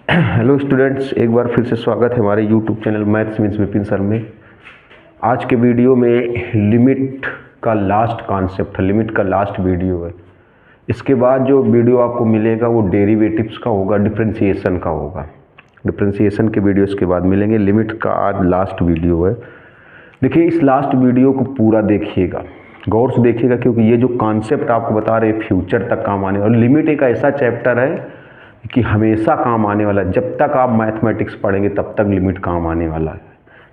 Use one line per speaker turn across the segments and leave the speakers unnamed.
Hello students, एक बार फिर से स्वागत है हमारे YouTube channel maths means Vipin sir में। आज के वीडियो में लिमिट का लास्ट कॉन्सेप्ट है, लिमिट का लास्ट वीडियो है। इसके बाद जो वीडियो आपको मिलेगा वो डेरिवेटिव्स का होगा, डिफरेंशिएशन का होगा। डिफरेंशिएशन के वीडियो इसके बाद मिलेंगे। लिमिट का आज लास्ट वीडियो है। देखिए, इस लास्ट वीडियो को पूरा देखिएगा, गौर से देखिएगा, क्योंकि ये जो कॉन्सेप्ट आपको बता रहे फ्यूचर तक काम आने, और लिमिट एक ऐसा चैप्टर है कि हमेशा काम आने वाला है। जब तक आप मैथमेटिक्स पढ़ेंगे तब तक लिमिट काम आने वाला है,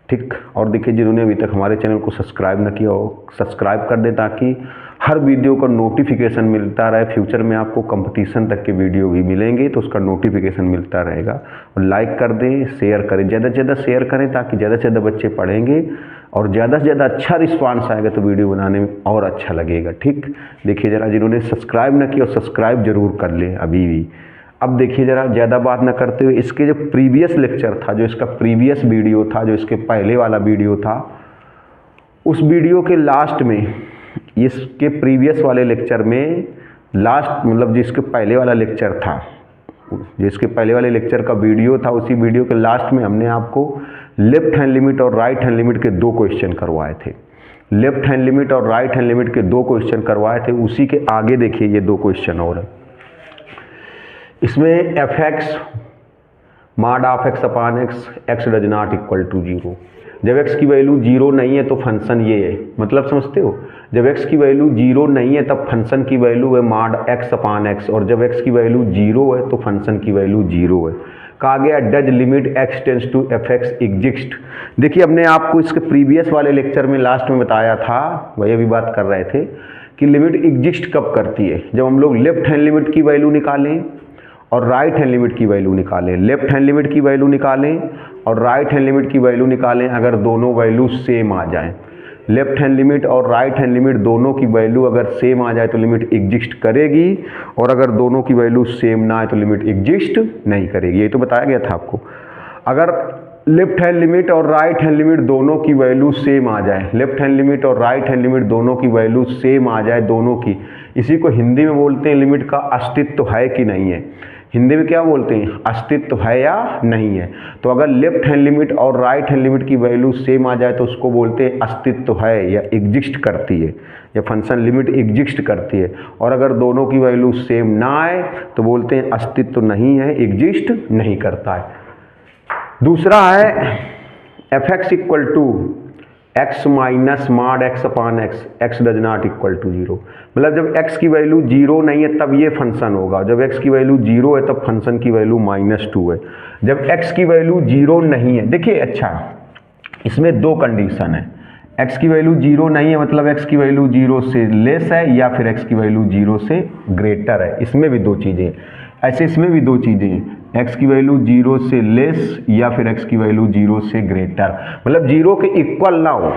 ठीक। और देखिए, जिन्होंने अभी तक हमारे चैनल को सब्सक्राइब न किया हो, सब्सक्राइब कर दें ताकि हर वीडियो का नोटिफिकेशन मिलता रहे। फ्यूचर में आपको कंपटीशन तक के वीडियो भी मिलेंगे तो उसका नोटिफिकेशन मिलता रहेगा। और लाइक कर दें, शेयर करें, ज़्यादा से ज़्यादा शेयर करें ताकि ज़्यादा से ज़्यादा बच्चे पढ़ेंगे और ज़्यादा से ज़्यादा अच्छा रिस्पांस आएगा तो वीडियो बनाने में और अच्छा लगेगा, ठीक। देखिए ज़रा, जिन्होंने सब्सक्राइब न किया सब्सक्राइब जरूर कर लें अभी भी। अब देखिए ज़रा, ज़्यादा बात ना करते हुए, इसके जो प्रीवियस लेक्चर था, जो इसका प्रीवियस वीडियो था, जो इसके पहले वाला वीडियो था, उस वीडियो के लास्ट में, इसके प्रीवियस वाले लेक्चर में लास्ट मतलब जिसके पहले वाला लेक्चर था, जिसके पहले वाले लेक्चर का वीडियो था, उसी वीडियो के लास्ट में हमने आपको लेफ्ट हैंड लिमिट और राइट हैंड लिमिट के दो क्वेश्चन करवाए थे। लेफ्ट हैंड लिमिट और राइट हैंड लिमिट के दो क्वेश्चन करवाए थे। उसी के आगे देखिए ये दो क्वेश्चन और है। इसमें f x mod of x upon x, x does not equal to zero. जब एक्स की वैल्यू जीरो नहीं है तो फंक्शन ये है, मतलब समझते हो, जब एक्स की वैल्यू जीरो नहीं है तब फंक्शन की वैल्यू है मॉड एक्स अपान एक्स, और जब एक्स की वैल्यू जीरो है तो फंक्शन की वैल्यू जीरो है। कहा गया does limit x tends to f x exist. देखिए, हमने आपको इसके प्रीवियस वाले लेक्चर में लास्ट में बताया था, वही अभी बात कर रहे थे कि लिमिट एग्जिस्ट कब करती है, जब हम लोग लेफ्ट हैंड लिमिट की वैल्यू निकालें और राइट हैंड लिमिट की वैल्यू निकालें। लेफ्ट हैंड लिमिट की वैल्यू निकालें और राइट हैंड लिमिट की वैल्यू निकालें, अगर दोनों वैल्यू सेम आ जाएं। लेफ्ट हैंड लिमिट और राइट हैंड लिमिट दोनों की वैल्यू अगर सेम आ जाए तो लिमिट एग्जिस्ट करेगी, और अगर दोनों की वैल्यू सेम ना आए तो लिमिट एग्जिस्ट नहीं करेगी। ये तो बताया गया था आपको। अगर लेफ्ट हैंड लिमिट और राइट हैंड लिमिट दोनों की वैल्यू सेम आ जाए, लेफ्ट हैंड लिमिट और राइट हैंड लिमिट दोनों की वैल्यू सेम आ जाए, दोनों की, इसी को हिंदी में बोलते हैं लिमिट का अस्तित्व है कि नहीं है। हिंदी में क्या बोलते हैं, अस्तित्व है या नहीं है। तो अगर लेफ्ट हैंड लिमिट और राइट हैंड लिमिट की वैल्यू सेम आ जाए तो उसको बोलते हैं अस्तित्व है या एग्जिस्ट करती है, या फंक्शन लिमिट एग्जिस्ट करती है। और अगर दोनों की वैल्यू सेम ना आए तो बोलते हैं अस्तित्व नहीं है, एग्जिस्ट नहीं करता है। दूसरा है f x equal to x minus mod x upon x, x does not equal to zero. मतलब जब एक्स की वैल्यू जीरो नहीं है तब ये फंक्शन होगा, जब एक्स की वैल्यू जीरो है तब फंक्शन की वैल्यू -2 है। जब एक्स की वैल्यू जीरो नहीं है, देखिए अच्छा, इसमें दो कंडीशन है। एक्स की वैल्यू जीरो नहीं है मतलब एक्स की वैल्यू जीरो से लेस है या फिर एक्स की वैल्यू जीरो से ग्रेटर है। इसमें भी दो चीज़ें हैं, ऐसे इसमें भी दो चीज़ें हैं, एक्स की वैल्यू जीरो से लेस या फिर एक्स की वैल्यू जीरो से ग्रेटर, मतलब जीरो के इक्वल ना हो,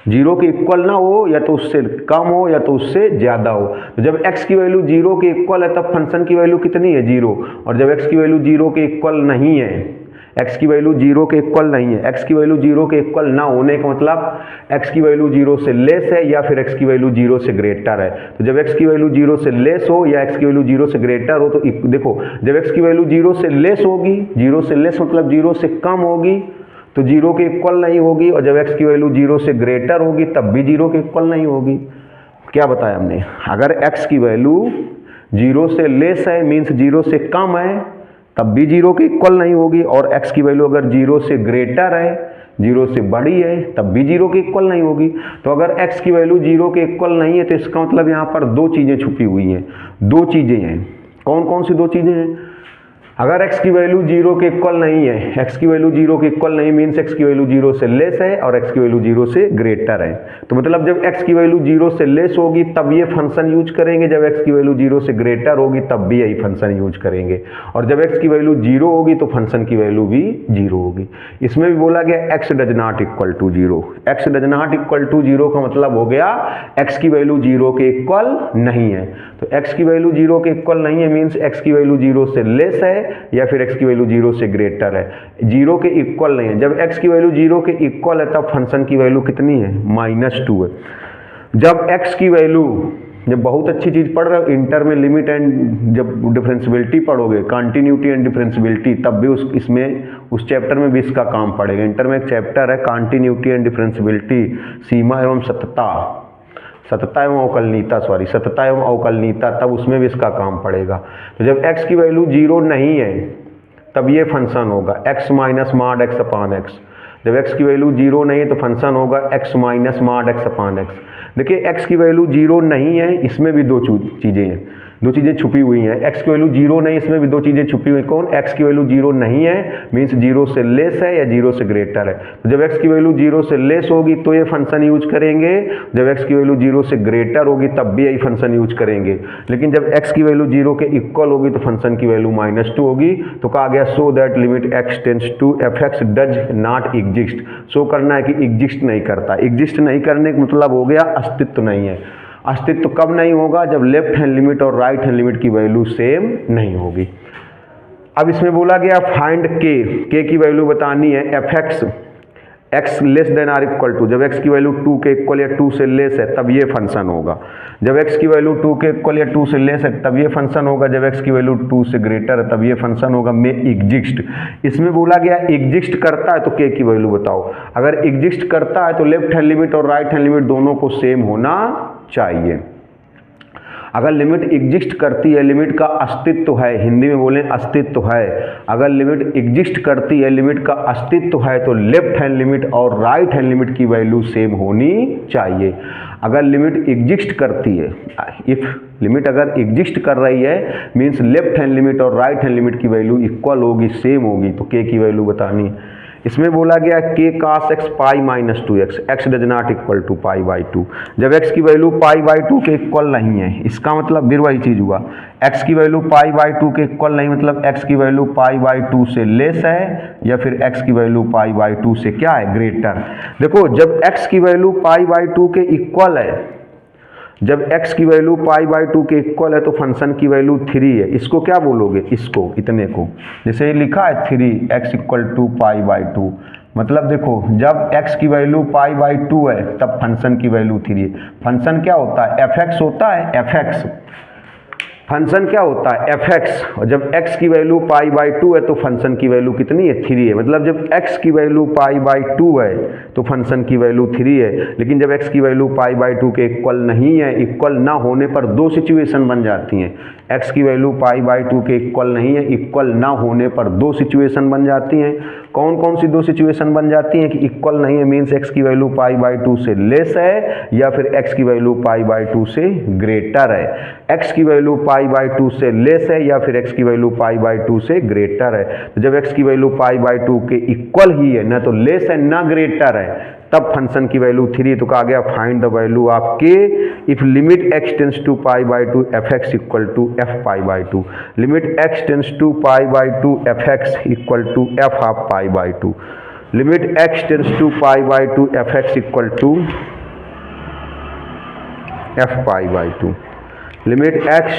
जीरो के इक्वल ना हो, या तो उससे कम हो या तो उससे ज़्यादा हो। तो जब एक्स की वैल्यू जीरो के इक्वल है तब फंक्शन की वैल्यू कितनी है, जीरो। और जब एक्स की वैल्यू जीरो के इक्वल नहीं है, एक्स की वैल्यू जीरो के इक्वल नहीं है, एक्स की वैल्यू जीरो के इक्वल ना होने का मतलब एक्स की वैल्यू जीरो से लेस है या फिर एक्स की वैल्यू जीरो से ग्रेटर है। तो जब एक्स की वैल्यू जीरो से लेस हो या एक्स की वैल्यू जीरो से ग्रेटर हो तो देखो, जब एक्स की वैल्यू जीरो से लेस होगी, जीरो से लेस मतलब जीरो से कम होगी तो जीरो के इक्वल नहीं होगी, और जब एक्स की वैल्यू जीरो से ग्रेटर होगी तब भी जीरो के इक्वल नहीं होगी। क्या बताया हमने, अगर एक्स की वैल्यू जीरो से लेस है मीन्स जीरो से कम है तब भी जीरो के इक्वल नहीं होगी, और एक्स की वैल्यू अगर जीरो से ग्रेटर है, जीरो से बड़ी है, तब भी जीरो के इक्वल नहीं होगी। तो अगर एक्स की वैल्यू जीरो के इक्वल नहीं है तो इसका मतलब यहाँ पर दो चीज़ें छुपी हुई हैं। दो चीज़ें हैं, कौन कौन सी दो चीज़ें हैं। अगर x की वैल्यू जीरो के इक्वल नहीं है, x की वैल्यू जीरो के इक्वल नहीं मीन्स x की वैल्यू जीरो से लेस है और x की वैल्यू जीरो से ग्रेटर है। तो मतलब जब x की वैल्यू जीरो से लेस होगी तब ये फंक्शन यूज करेंगे, जब x की वैल्यू जीरो से ग्रेटर होगी तब भी यही फंक्शन यूज करेंगे, और जब x की वैल्यू जीरो होगी तो फंक्शन की वैल्यू भी जीरो होगी। इसमें भी बोला गया x does not equal to zero. x does not equal to zero का मतलब हो गया x की वैल्यू जीरो के इक्वल नहीं है। तो x की वैल्यू जीरो के इक्वल नहीं है मीन्स x की वैल्यू जीरो से लेस है या फिर x की वैल्यू जीरो से ग्रेटर है। जीरो के इक्वल नहीं है, जब x की वैल्यू जीरो के इक्वल है तब फंक्शन की वैल्यू कितनी है, -2 है। जब x की वैल्यू जब बहुत अच्छी चीज़ पढ़ रहे हो, इंटर में लिमिट एंड जब डिफरेंशियबिलिटी पढ़ोगे, कॉन्टिन्यूटी एंड डिफरेंशियबिलिटी, तब भी उस चैप्टर में भी इसका काम पड़ेगा। इंटर में एक चैप्टर है कॉन्टिन्यूटी एंड डिफरेंशियबिलिटी, सीमा एवं सतता सतता एवं अवकलनीयता, तब उसमें भी इसका काम पड़ेगा। तो जब x की वैल्यू 0 नहीं है तब ये फंक्शन होगा x minus mod x upon x। जब x की वैल्यू 0 नहीं है तो फंक्शन होगा x minus mod x upon x। देखिए x की वैल्यू 0 नहीं है, इसमें भी दो चीज़ें हैं, दो चीज़ें छुपी हुई हैं। x की वैल्यू 0 नहीं, इसमें भी दो चीज़ें छुपी हुई। कौन? x की वैल्यू 0 नहीं है मीन्स 0 से लेस है या 0 से ग्रेटर है। तो जब x की वैल्यू 0 से लेस होगी तो ये फंक्शन यूज करेंगे, जब x की वैल्यू 0 से ग्रेटर होगी तब भी यही फंक्शन यूज करेंगे। लेकिन जब x की वैल्यू 0 के इक्वल होगी तो फंक्शन की वैल्यू -2 होगी। तो कहा गया so that limit x tends to fx does not exist. Show करना है कि एग्जिस्ट नहीं करता। एग्जिस्ट नहीं करने का मतलब हो गया अस्तित्व नहीं है। अस्तित्व कब नहीं होगा? जब लेफ्ट हैंड लिमिट और राइट हैंड लिमिट की वैल्यू सेम नहीं होगी। अब इसमें बोला गया फाइंड के की वैल्यू बतानी है fx x less than or equal to. जब x की वैल्यू 2 के इक्वल या 2 से लेस है तब ये फंक्शन होगा। जब x की वैल्यू 2 के इक्वल या 2 से लेस है तब ये फंक्शन होगा। जब x की वैल्यू 2 से ग्रेटर है तब ये फंक्शन होगा। में एग्जिस्ट, इसमें बोला गया एग्जिस्ट करता है तो k की वैल्यू बताओ। अगर एग्जिस्ट करता है तो लेफ्ट हैंड लिमिट और राइट हैंड लिमिट दोनों को सेम होना चाहिए। अगर लिमिट एग्जिस्ट करती है, लिमिट का अस्तित्व है, हिंदी में बोलें अस्तित्व है, अगर लिमिट एग्जिस्ट करती है, लिमिट का अस्तित्व है, तो लेफ्ट हैंड लिमिट और राइट हैंड लिमिट की वैल्यू सेम होनी चाहिए। अगर लिमिट एग्जिस्ट करती है, इफ लिमिट अगर एग्जिस्ट कर रही है मीन्स लेफ्ट हैंड लिमिट और राइट हैंड लिमिट की वैल्यू इक्वल होगी, सेम होगी, तो के की वैल्यू बतानी है। इसमें बोला गया k cos x pi minus 2x, x does not equal to pi by 2। जब x की वैल्यू पाई बाई 2 के इक्वल नहीं है, इसका मतलब फिर वही चीज़ हुआ। x की वैल्यू पाई बाई 2 के इक्वल नहीं मतलब x की वैल्यू पाई बाई 2 से लेस है या फिर x की वैल्यू पाई बाई 2 से क्या है? ग्रेटर। देखो जब x की वैल्यू पाई बाई 2 के इक्वल है, जब x की वैल्यू पाई बाई 2 के इक्वल है तो फंक्शन की वैल्यू 3 है। इसको क्या बोलोगे? इसको, इतने को, जैसे ये लिखा है 3x equal to pi by 2, मतलब देखो जब x की वैल्यू पाई बाई 2 है तब फंक्शन की वैल्यू 3 है। फंक्शन क्या होता है? fx होता है, fx फंक्शन क्या होता है? fx। और जब x की वैल्यू पाई बाई 2 है तो फंक्शन की वैल्यू कितनी है? 3 है। मतलब जब x की वैल्यू पाई बाई 2 है तो फंक्शन की वैल्यू 3 है। लेकिन जब x की वैल्यू पाई बाई 2 के इक्वल नहीं है, इक्वल ना होने पर दो सिचुएशन बन जाती हैं। x की वैल्यू पाई बाई 2 के इक्वल नहीं है, इक्वल ना होने पर दो सिचुएशन बन जाती हैं। कौन कौन सी दो सिचुएशन बन जाती हैं? कि इक्वल नहीं है मीन्स x की वैल्यू पाई बाई 2 से लेस है या फिर x की वैल्यू पाई बाई 2 से ग्रेटर है। x की वैल्यू पाई बाई 2 से लेस है या फिर x की वैल्यू पाई बाई 2 से ग्रेटर है। तो जब x की वैल्यू पाई बाई 2 के इक्वल ही है, ना तो लेस है ना ग्रेटर है, तब फंक्शन की वैल्यू 3। तो कहा गया find the value of k if limit x tends to pi by 2 fx equal to f pi by 2। Limit x tends to pi by 2 fx equal to f of pi by 2। Limit x tends to pi by 2 fx equal to f pi by 2। Limit x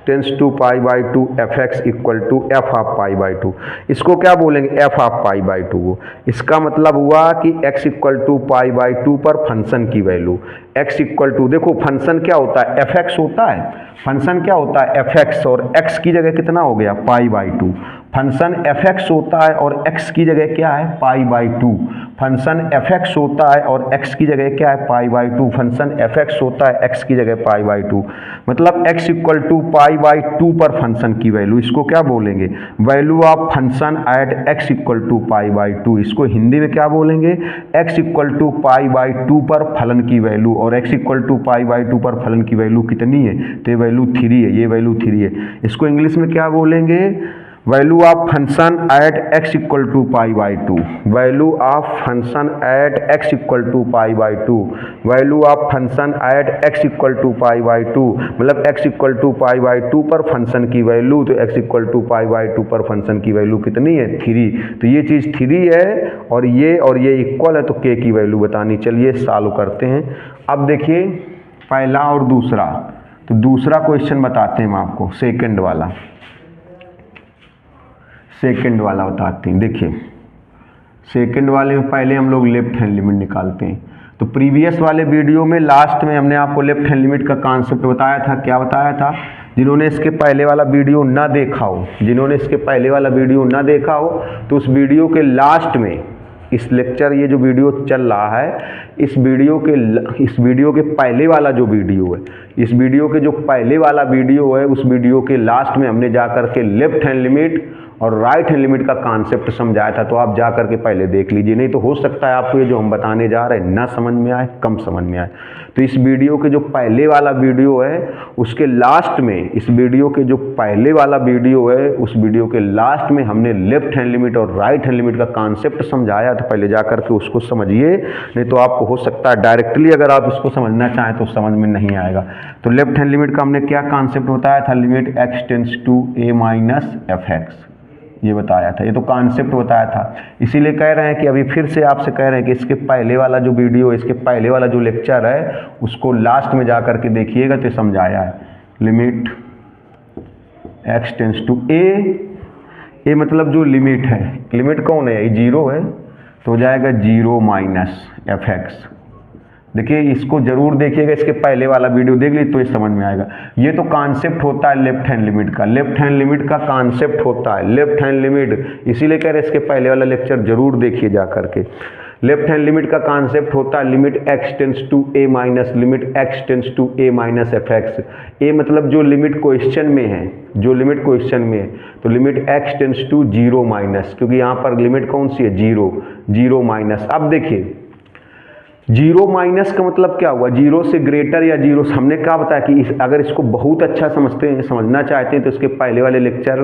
tends to pi by 2 fx equal to f of pi by 2। इसको क्या बोलेंगे? f of pi by 2 को। इसका मतलब हुआ कि x equal to pi by 2 पर function की वैल्यू x इक्वल टू, देखो फंक्शन क्या होता है? fx होता है। फंक्शन क्या होता है? fx, और x की जगह कितना हो गया? पाई बाई 2। फंक्शन fx होता है और x की जगह क्या है? पाई बाई 2। फंक्शन fx होता है और x की जगह क्या है? पाई बाई 2। फंक्शन fx होता है, x की जगह पाई बाई 2। मतलब x equal to pi by 2 पर फंक्शन की वैल्यू, इसको क्या बोलेंगे? Value of function at x equal to pi by 2। इसको हिंदी में क्या बोलेंगे? x equal to pi by 2 पर फलन की वैल्यू, और x equal to pi by 2 पर फलन की वैल्यू कितनी है? तो ये वैल्यू 3 है, ये वैल्यू 3 है। इसको इंग्लिश में क्या बोलेंगे? Value of function at x equal to pi by 2। Value of function at x equal to pi by 2। Value of function at x equal to pi by 2, मतलब x equal to pi by 2 पर function की value, तो x equal to pi by 2 पर function की value कितनी है? 3। तो ये चीज़ 3 है और ये इक्वल है, तो k की वैल्यू बतानी। चलिए सॉल्व करते हैं। अब देखिए पहला और दूसरा, तो दूसरा क्वेश्चन बताते हैं हम आपको, सेकंड वाला बताते हैं। देखिए सेकंड वाले में पहले हम लोग लेफ्ट हैंड लिमिट निकालते हैं। तो प्रीवियस वाले वीडियो में लास्ट में हमने आपको लेफ्ट हैंड लिमिट का कॉन्सेप्ट बताया था। क्या बताया था? जिन्होंने इसके पहले वाला वीडियो ना देखा हो, जिन्होंने इसके पहले वाला वीडियो ना देखा हो, तो उस वीडियो के लास्ट में इस लेक्चर, ये जो वीडियो चल रहा है, इस वीडियो के पहले वाला जो वीडियो है, इस वीडियो के जो पहले वाला वीडियो है, उस वीडियो के लास्ट में हमने जा कर के लेफ्ट हैंड लिमिट और राइट हैंड लिमिट का कॉन्सेप्ट समझाया था। तो आप जा कर के पहले देख लीजिए, नहीं तो हो सकता है आपको ये जो हम बताने जा रहे हैं ना समझ में आए, कम समझ में आए। तो इस वीडियो के जो पहले वाला वीडियो है उसके लास्ट में, इस वीडियो के जो पहले वाला वीडियो है उस वीडियो के लास्ट में हमने लेफ्ट हैंड लिमिट और राइट हैंड लिमिट का कॉन्सेप्ट समझाया। तो पहले जा कर के उसको समझिए, नहीं तो आपको हो सकता है डायरेक्टली अगर आप इसको समझना चाहें तो समझ में नहीं आएगा। तो लेफ्ट हैंड लिमिट का हमने क्या कॉन्सेप्ट बताया था? Limit x tends to a minus fx, ये बताया था, ये तो कॉन्सेप्ट बताया था। इसीलिए कह रहे हैं कि अभी फिर से आपसे कह रहे हैं कि इसके पहले वाला जो वीडियो, इसके पहले वाला जो लेक्चर है उसको लास्ट में जा कर के देखिएगा तो समझाया है। Limit x tends to a मतलब जो लिमिट है, लिमिट कौन है? ये जीरो है, तो हो जाएगा 0 माइनस fx। देखिए इसको जरूर देखिएगा, इसके पहले वाला वीडियो देख लीजिए तो ये समझ में आएगा। ये तो कॉन्सेप्ट होता है लेफ्ट हैंड लिमिट का, लेफ्ट हैंड लिमिट का कॉन्सेप्ट होता है लेफ्ट हैंड लिमिट, इसीलिए कह रहे हैं इसके पहले वाला लेक्चर जरूर देखिए जा करके। लेफ्ट हैंड लिमिट का कॉन्सेप्ट होता है limit x tends to a minus limit x tends to a minus fx। a मतलब जो लिमिट क्वेश्चन में है, जो लिमिट क्वेश्चन में है, तो limit x tends to 0 minus, क्योंकि यहाँ पर लिमिट कौन सी है? 0 माइनस। अब देखिए 0 माइनस का मतलब क्या हुआ? 0 से ग्रेटर या 0 से, हमने क्या बताया कि अगर इसको बहुत अच्छा समझना चाहते हैं तो इसके पहले वाले लेक्चर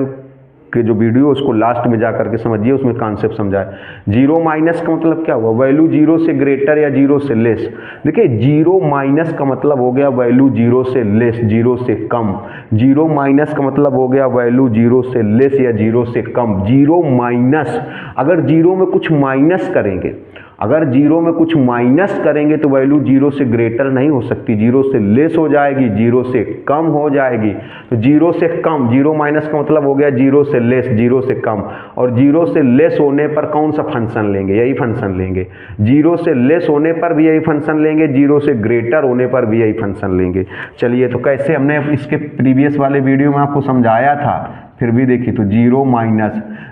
के जो वीडियो उसको लास्ट में जा करके समझिए, उसमें कॉन्सेप्ट समझाए। 0 माइनस का मतलब क्या हुआ? वैल्यू 0 से ग्रेटर या 0 से लेस। देखिए 0 माइनस का मतलब हो गया वैल्यू 0 से लेस, 0 से कम। 0 माइनस का मतलब हो गया वैल्यू 0 से लेस या 0 से कम। 0 माइनस, अगर 0 में कुछ माइनस करेंगे, अगर 0 में कुछ माइनस करेंगे तो वैल्यू 0 से ग्रेटर नहीं हो सकती, 0 से लेस हो जाएगी, 0 से कम हो जाएगी। तो 0 से कम, 0 माइनस का मतलब हो गया 0 से लेस, 0 से कम। और 0 से लेस होने पर कौन सा फंक्शन लेंगे? यही फंक्शन लेंगे। 0 से लेस होने पर भी यही फंक्शन लेंगे, 0 से ग्रेटर होने पर भी यही फंक्शन लेंगे। चलिए, तो कैसे हमने इसके प्रीवियस वाले वीडियो में आपको समझाया था, फिर भी देखिए। तो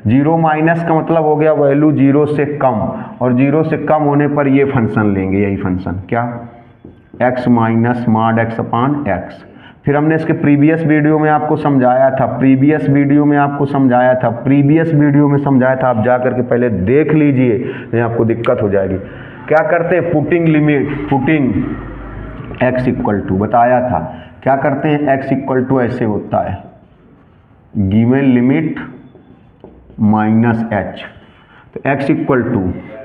0 माइनस का मतलब हो गया वैल्यू 0 से कम, और 0 से कम होने पर ये फंक्शन लेंगे, यही फंक्शन क्या? x minus mod x upon x। फिर हमने इसके प्रीवियस वीडियो में आपको समझाया था, प्रीवियस वीडियो में समझाया था, आप जा करके पहले देख लीजिए, नहीं आपको दिक्कत हो जाएगी। क्या करते हैं? पुटिंग x इक्वल टू, बताया था क्या करते हैं? x इक्वल टू ऐसे होता है, गिवन लिमिट माइनस h। तो x equal to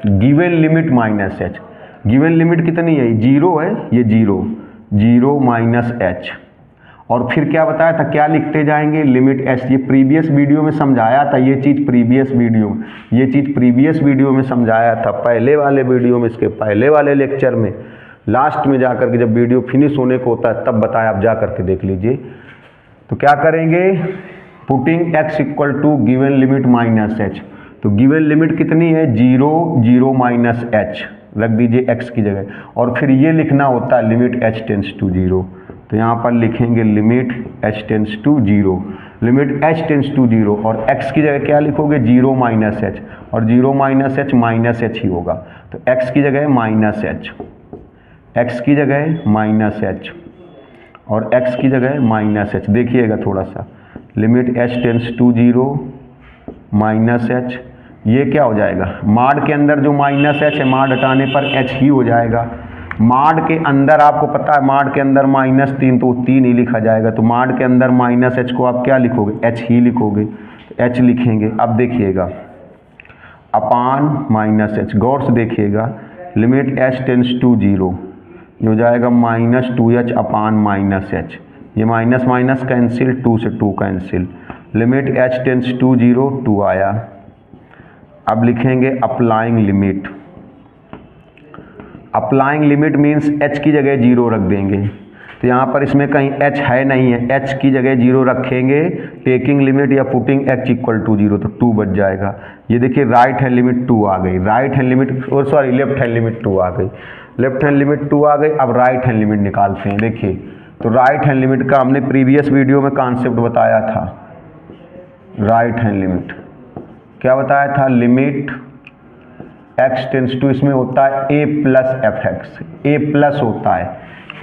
given limit minus h। Given limit कितनी है? 0 है, ये 0 माइनस h। और फिर क्या बताया था? क्या लिखते जाएंगे? Limit h। ये प्रीवियस वीडियो में समझाया था, ये चीज़ प्रीवियस वीडियो में समझाया था, पहले वाले वीडियो में, इसके पहले वाले लेक्चर में, लास्ट में जाकर के जब वीडियो फिनिश होने को होता है तब बताया, आप जा करके देख लीजिए। तो क्या करेंगे? Putting x equal to given limit minus h। तो गिवन लिमिट कितनी है? 0 माइनस h, रख दीजिए x की जगह, और फिर ये लिखना होता है लिमिट h टेंड्स टू 0। तो यहाँ पर लिखेंगे limit h tends to 0, limit h tends to 0, और x की जगह क्या लिखोगे? 0 माइनस h, और 0 माइनस h माइनस h ही होगा। तो x की जगह माइनस h, x की जगह माइनस h, और x की जगह माइनस h। देखिएगा थोड़ा सा, limit h tends to 0 minus h, ये क्या हो जाएगा? मॉड के अंदर जो माइनस h है, मॉड हटाने पर h ही हो जाएगा। मॉड के अंदर आपको पता है, मॉड के अंदर -3, तो 3 ही लिखा जाएगा। तो मॉड के अंदर माइनस h को आप क्या लिखोगे? h ही लिखोगे, तो h लिखेंगे। अब देखिएगा अपान माइनस h, गौर से देखिएगा, लिमिट h टेंड्स टू 0, ये हो जाएगा -2h अपान माइनस h। ये माइनस माइनस कैंसिल, 2 से 2 cancel, limit h tends to 0, 2 आया। अब लिखेंगे applying limit. Applying limit means h की जगह 0 रख देंगे। तो यहाँ पर इसमें कहीं h है नहीं है, h की जगह 0 रखेंगे। टेकिंग लिमिट या पुटिंग x इक्वल टू 0, तो 2 बच जाएगा। ये देखिए राइट हैंड लिमिट 2 आ गई, राइट हैंड लिमिट, और सॉरी लेफ्ट हैंड लिमिट 2 आ गई। लेफ्ट हैंड लिमिट 2 आ गई। अब राइट हैंड लिमिट निकालते हैं। देखिए तो राइट हैंड लिमिट का हमने प्रीवियस वीडियो में कॉन्सेप्ट बताया था। राइट हैंड लिमिट क्या बताया था? लिमिट x टेंस टू, इसमें होता है a plus f x, A plus होता है,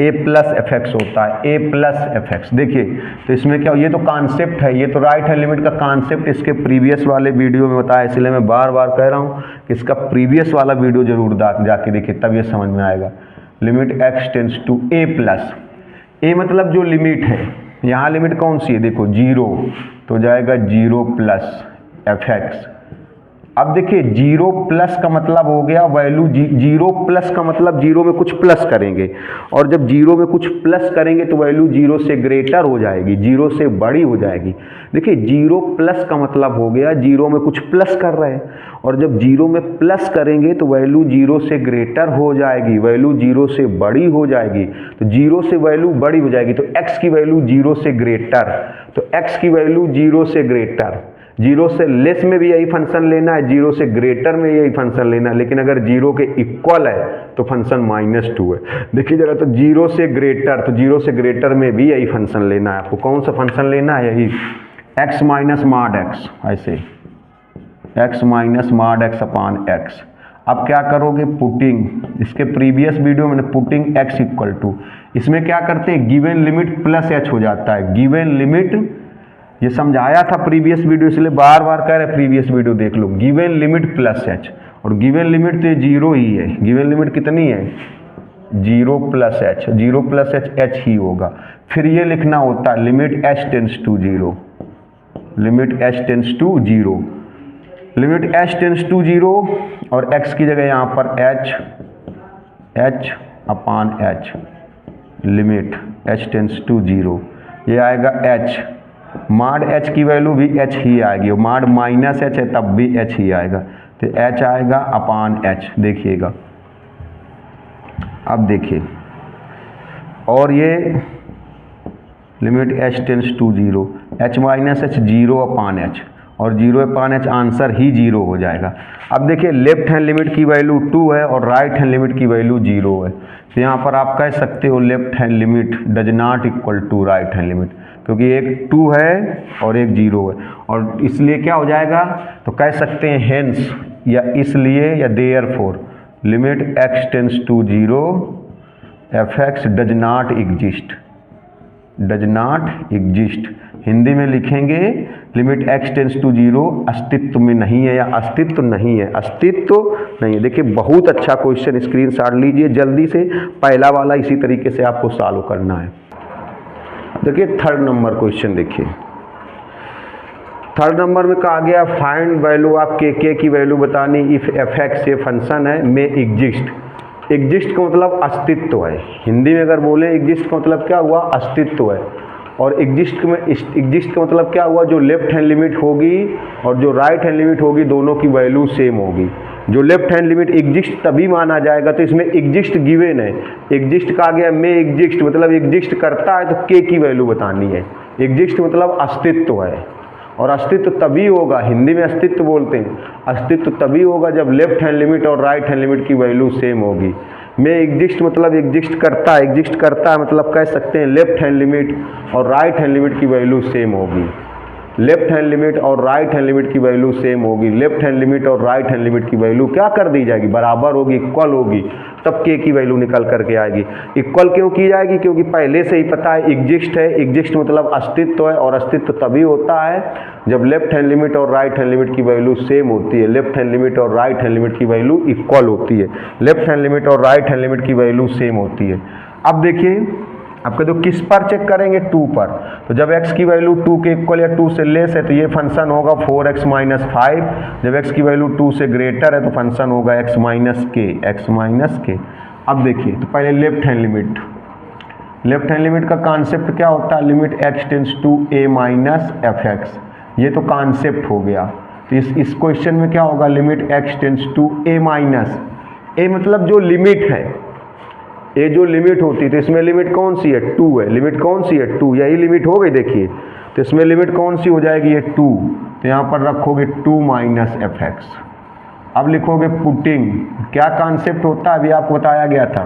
a प्लस एफ एक्स होता है, a प्लस एफ एक्स। देखिए तो इसमें क्या, ये तो कॉन्सेप्ट है, ये तो राइट हैंड लिमिट का कॉन्सेप्ट इसके प्रीवियस वाले वीडियो में बताया, इसलिए मैं बार बार कह रहा हूँ कि इसका प्रीवियस वाला वीडियो जरूर जाके देखिए, तब ये समझ में आएगा। Limit x tends to a plus, a मतलब जो लिमिट है, यहाँ लिमिट कौन सी है? देखो 0, तो जाएगा 0 प्लस एफ एक्स। अब देखिए 0 प्लस का मतलब हो गया वैल्यू, 0 प्लस का मतलब 0 में कुछ प्लस करेंगे, और जब 0 में कुछ प्लस करेंगे तो वैल्यू 0 से ग्रेटर हो जाएगी, 0 से बड़ी हो जाएगी। देखिए 0 प्लस का मतलब हो गया 0 में कुछ प्लस कर रहे हैं, और जब 0 में प्लस करेंगे तो वैल्यू 0 से ग्रेटर हो जाएगी, वैल्यू 0 से बड़ी हो जाएगी। तो 0 से वैल्यू बड़ी हो जाएगी तो x की वैल्यू 0 से ग्रेटर, तो x की वैल्यू 0 से ग्रेटर, 0 से लेस में भी यही फंक्शन लेना है, 0 से ग्रेटर में यही फंक्शन लेना है, लेकिन अगर 0 के इक्वल है तो फंक्शन -2 है। देखिए जरा, तो 0 से ग्रेटर, तो 0 से ग्रेटर में भी यही फंक्शन लेना है आपको। कौन सा फंक्शन लेना है? यही x माइनस मॉड x, ऐसे x minus mod x upon x। अब क्या करोगे? पुटिंग, इसके प्रीवियस वीडियो में पुटिंग x इक्वल टू, इसमें क्या करते हैं? गिवन लिमिट प्लस h हो जाता है। गिवन लिमिट ये समझाया था प्रीवियस वीडियो, इसलिए बार बार कह रहे हैं प्रीवियस वीडियो देख लो। गिवन लिमिट प्लस h, और गिवन लिमिट तो 0 ही है। गिवन लिमिट कितनी है? 0 प्लस h, 0 प्लस h ही होगा। फिर ये लिखना होता है limit h tends to 0, limit h tends to 0, limit h tends to 0, और x की जगह यहाँ पर h upon h, limit h tends to 0, ये आएगा h। मॉड h की वैल्यू भी h ही आएगी, और मॉड माइनस h है तब भी h ही आएगा, तो h आएगा अपान h। देखिएगा, अब देखिए, और ये limit h tends to 0, h minus h 0 upon h, और 0 अपान h आंसर ही 0 हो जाएगा। अब देखिए लेफ्ट हैंड लिमिट की वैल्यू 2 है और राइट हैंड लिमिट की वैल्यू 0 है, तो यहाँ पर आप कह सकते हो left hand limit does not equal to right hand limit, क्योंकि एक 2 है और एक 0 है, और इसलिए क्या हो जाएगा? तो कह सकते हैं हेंस, या इसलिए, या therefore limit x tends to 0 f x does not exist, does not exist. Hindi में लिखेंगे लिमिट x टेंस टू 0 अस्तित्व में नहीं है, या अस्तित्व नहीं है, अस्तित्व नहीं है। देखिए बहुत अच्छा क्वेश्चन, स्क्रीनशॉट लीजिए जल्दी से, पहला वाला इसी तरीके से आपको सॉल्व करना है। देखिए थर्ड नंबर क्वेश्चन, देखिए थर्ड नंबर में कहा गया फाइंड वैल्यू ऑफ k की वैल्यू बतानी इफ एफ एक्स ये फंक्शन है में एग्जिस्ट। एग्जिस्ट का मतलब अस्तित्व है, हिंदी में अगर बोले एग्जिस्ट का मतलब क्या हुआ? अस्तित्व है। और एग्जिस्ट का मतलब क्या हुआ? जो लेफ्ट हैंड लिमिट होगी और जो राइट हैंड लिमिट होगी दोनों की वैल्यू सेम होगी। जो लेफ्ट हैंड लिमिट एग्जिस्ट तभी माना जाएगा, तो इसमें एग्जिस्ट गिवन है, एग्जिस्ट कहा गया में एग्जिस्ट मतलब एग्जिस्ट करता है, तो के की वैल्यू बतानी है। एग्जिस्ट मतलब अस्तित्व है, और अस्तित्व तभी होगा, हिंदी में अस्तित्व बोलते हैं, अस्तित्व तभी होगा जब लेफ्ट हैंड लिमिट और राइट हैंड लिमिट की वैल्यू सेम होगी। में एग्जिस्ट मतलब एग्जिस्ट करता है, एग्जिस्ट करता है मतलब कह सकते हैं लेफ्ट हैंड लिमिट और राइट हैंड लिमिट की वैल्यू सेम होगी, लेफ्ट हैंड लिमिट और राइट हैंड लिमिट की वैल्यू सेम होगी। लेफ्ट हैंड लिमिट और राइट हैंड लिमिट की वैल्यू क्या कर दी जाएगी? बराबर होगी, इक्वल होगी, तब के की वैल्यू निकल करके आएगी। इक्वल क्यों की जाएगी? क्योंकि पहले से ही पता है एग्जिस्ट है, एग्जिस्ट मतलब अस्तित्व है, और अस्तित्व तभी होता है जब लेफ्ट हैंड लिमिट और राइट हैंड लिमिट की वैल्यू सेम होती है, लेफ्ट हैंड लिमिट और राइट हैंड लिमिट की वैल्यू इक्वल होती है, लेफ्ट हैंड लिमिट और राइट हैंड लिमिट की वैल्यू सेम होती है। अब देखिए आपका जो किस पर चेक करेंगे? 2 पर। तो जब x की वैल्यू 2 के इक्वल या 2 से लेस है तो ये फंक्शन होगा 4x माइनस 5, जब x की वैल्यू 2 से ग्रेटर है तो फंक्शन होगा x minus k, x minus k. अब देखिए तो पहले left hand limit, left hand limit का कॉन्सेप्ट क्या होता है? Limit x tends to a minus f x, ये तो कॉन्सेप्ट हो गया। तो इस क्वेश्चन में क्या होगा? Limit x tends to a minus, a मतलब जो लिमिट है, ये जो लिमिट होती है, तो इसमें लिमिट कौन सी है? 2 है, लिमिट कौन सी है? 2, यही लिमिट हो गई। देखिए तो इसमें लिमिट कौन सी हो जाएगी? ये 2, तो यहाँ पर रखोगे 2 माइनस एफ एक्स, अब लिखोगे पुटिंग, क्या कॉन्सेप्ट होता है अभी आपको बताया गया था,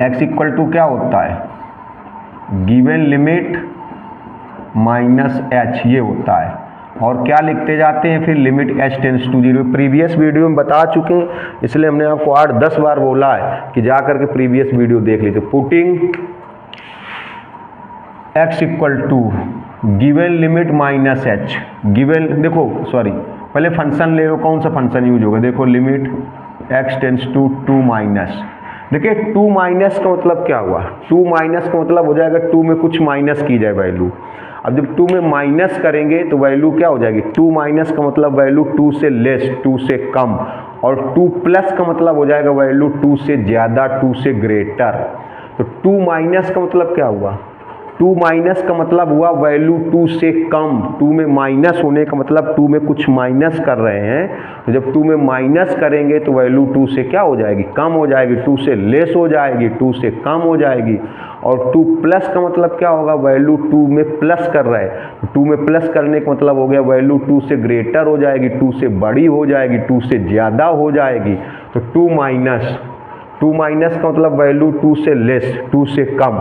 x इक्वल टू क्या होता है, गिवन लिमिट माइनस h, ये होता है। और क्या लिखते जाते हैं फिर, limit h tends to 0। Previous video में बता चुके हैं, इसलिए हमने आपको 8-10 बार बोला है कि जा करके प्रीवियस वीडियो देख लीजिए। Putting x equal to given limit minus h, given देखो सॉरी पहले फंक्शन ले लो, कौन सा फंक्शन यूज होगा, देखो limit x tends to 2 minus. देखिए 2 माइनस का मतलब क्या हुआ, 2 माइनस का मतलब हो जाएगा 2 में कुछ माइनस की जाए वैल्यू। अब जब 2 में माइनस करेंगे तो वैल्यू क्या हो जाएगी, 2 माइनस का मतलब वैल्यू 2 से लेस, 2 से कम, और 2 प्लस का मतलब हो जाएगा वैल्यू 2 से ज़्यादा, 2 से ग्रेटर। तो 2 माइनस का मतलब क्या हुआ, 2 माइनस का मतलब हुआ वैल्यू 2 से कम। 2 में माइनस होने का मतलब 2 में कुछ माइनस कर रहे हैं, तो जब 2 में माइनस करेंगे तो वैल्यू 2 से क्या हो जाएगी, कम हो जाएगी, 2 से लेस हो जाएगी, 2 से कम हो जाएगी। और 2 प्लस का मतलब क्या होगा, वैल्यू 2 में प्लस कर रहा है, 2 में प्लस करने का मतलब हो गया वैल्यू 2 से ग्रेटर हो जाएगी, 2 से बड़ी हो जाएगी, 2 से ज़्यादा हो जाएगी। तो 2 माइनस का मतलब वैल्यू 2 से लेस, 2 से कम।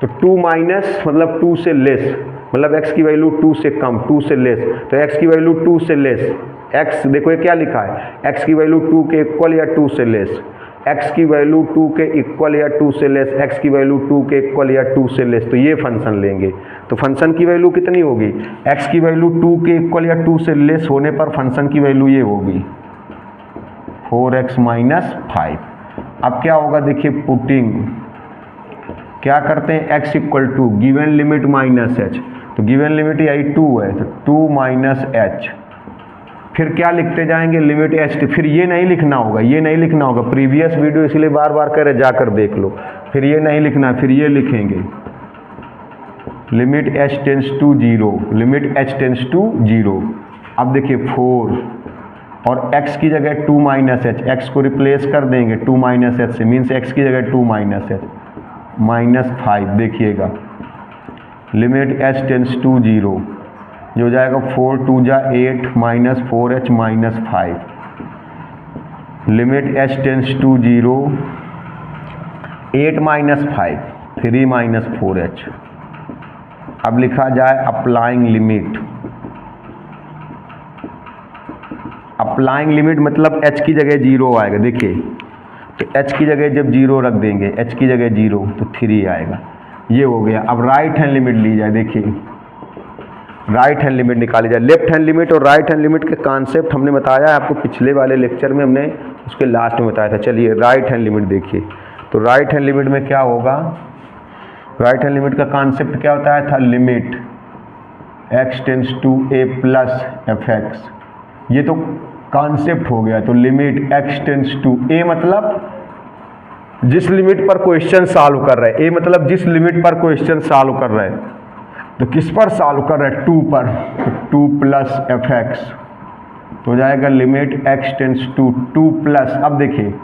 तो 2 माइनस मतलब 2 से लेस, मतलब x की वैल्यू 2 से कम, 2 से लेस, तो x की वैल्यू 2 से लेस, x देखो ये क्या लिखा है, x की वैल्यू 2 के इक्वल या 2 से लेस, x की वैल्यू 2 के इक्वल या 2 से लेस, x की वैल्यू 2 के इक्वल या 2 से लेस, तो ये फंक्शन लेंगे। तो फंक्शन की वैल्यू कितनी होगी, x की वैल्यू 2 के इक्वल या 2 से लेस होने पर फंक्शन की वैल्यू ये होगी 4x माइनस 5। अब क्या होगा देखिए, पुटिंग क्या करते हैं, x equal to given limit minus h, तो गिवन लिमिट यही 2 है, तो 2 माइनस h, फिर क्या लिखते जाएंगे, लिमिट h। फिर ये नहीं लिखना होगा, ये नहीं लिखना होगा, प्रीवियस वीडियो इसलिए बार बार कह रहे जाकर देख लो। फिर ये नहीं लिखना, फिर ये लिखेंगे limit h tends to 0, limit h tends to 0। अब देखिए 4 और x की जगह 2 माइनस h, x को रिप्लेस कर देंगे 2 माइनस h से, मीन्स x की जगह 2 माइनस h, माइनस 5। देखिएगा लिमिट h टेंड्स टू 0, जो हो जाएगा 4 2 जा 8 minus 4h minus 5, limit h tends to 0, 8 minus 5 3 minus 4h। अब लिखा जाए अप्लाइंग लिमिट, अप्लाइंग लिमिट मतलब h की जगह 0 आएगा। देखिए तो h की जगह जब 0 रख देंगे, h की जगह 0 तो 3 आएगा, ये हो गया। अब राइट हैंड लिमिट ली जाए, देखिए राइट हैंड लिमिट निकाली जाए। लेफ्ट हैंड लिमिट और राइट हैंड लिमिट के कॉन्सेप्ट हमने बताया है आपको पिछले वाले लेक्चर में, हमने उसके लास्ट में बताया था। चलिए राइट हैंड लिमिट देखिए, तो राइट हैंड लिमिट में क्या होगा, राइट हैंड लिमिट का कॉन्सेप्ट क्या होता है था, limit x tends to a plus fx, ये तो कॉन्सेप्ट हो गया। तो limit x tends to a मतलब जिस लिमिट पर क्वेश्चन सॉल्व कर रहे हैं, a मतलब जिस लिमिट पर क्वेश्चन सॉल्व कर रहे हैं, तो किस पर सॉल्व कर रहे हैं, 2 पर, तो 2 प्लस fx, तो हो जाएगा limit x tends to 2 plus. अब देखिए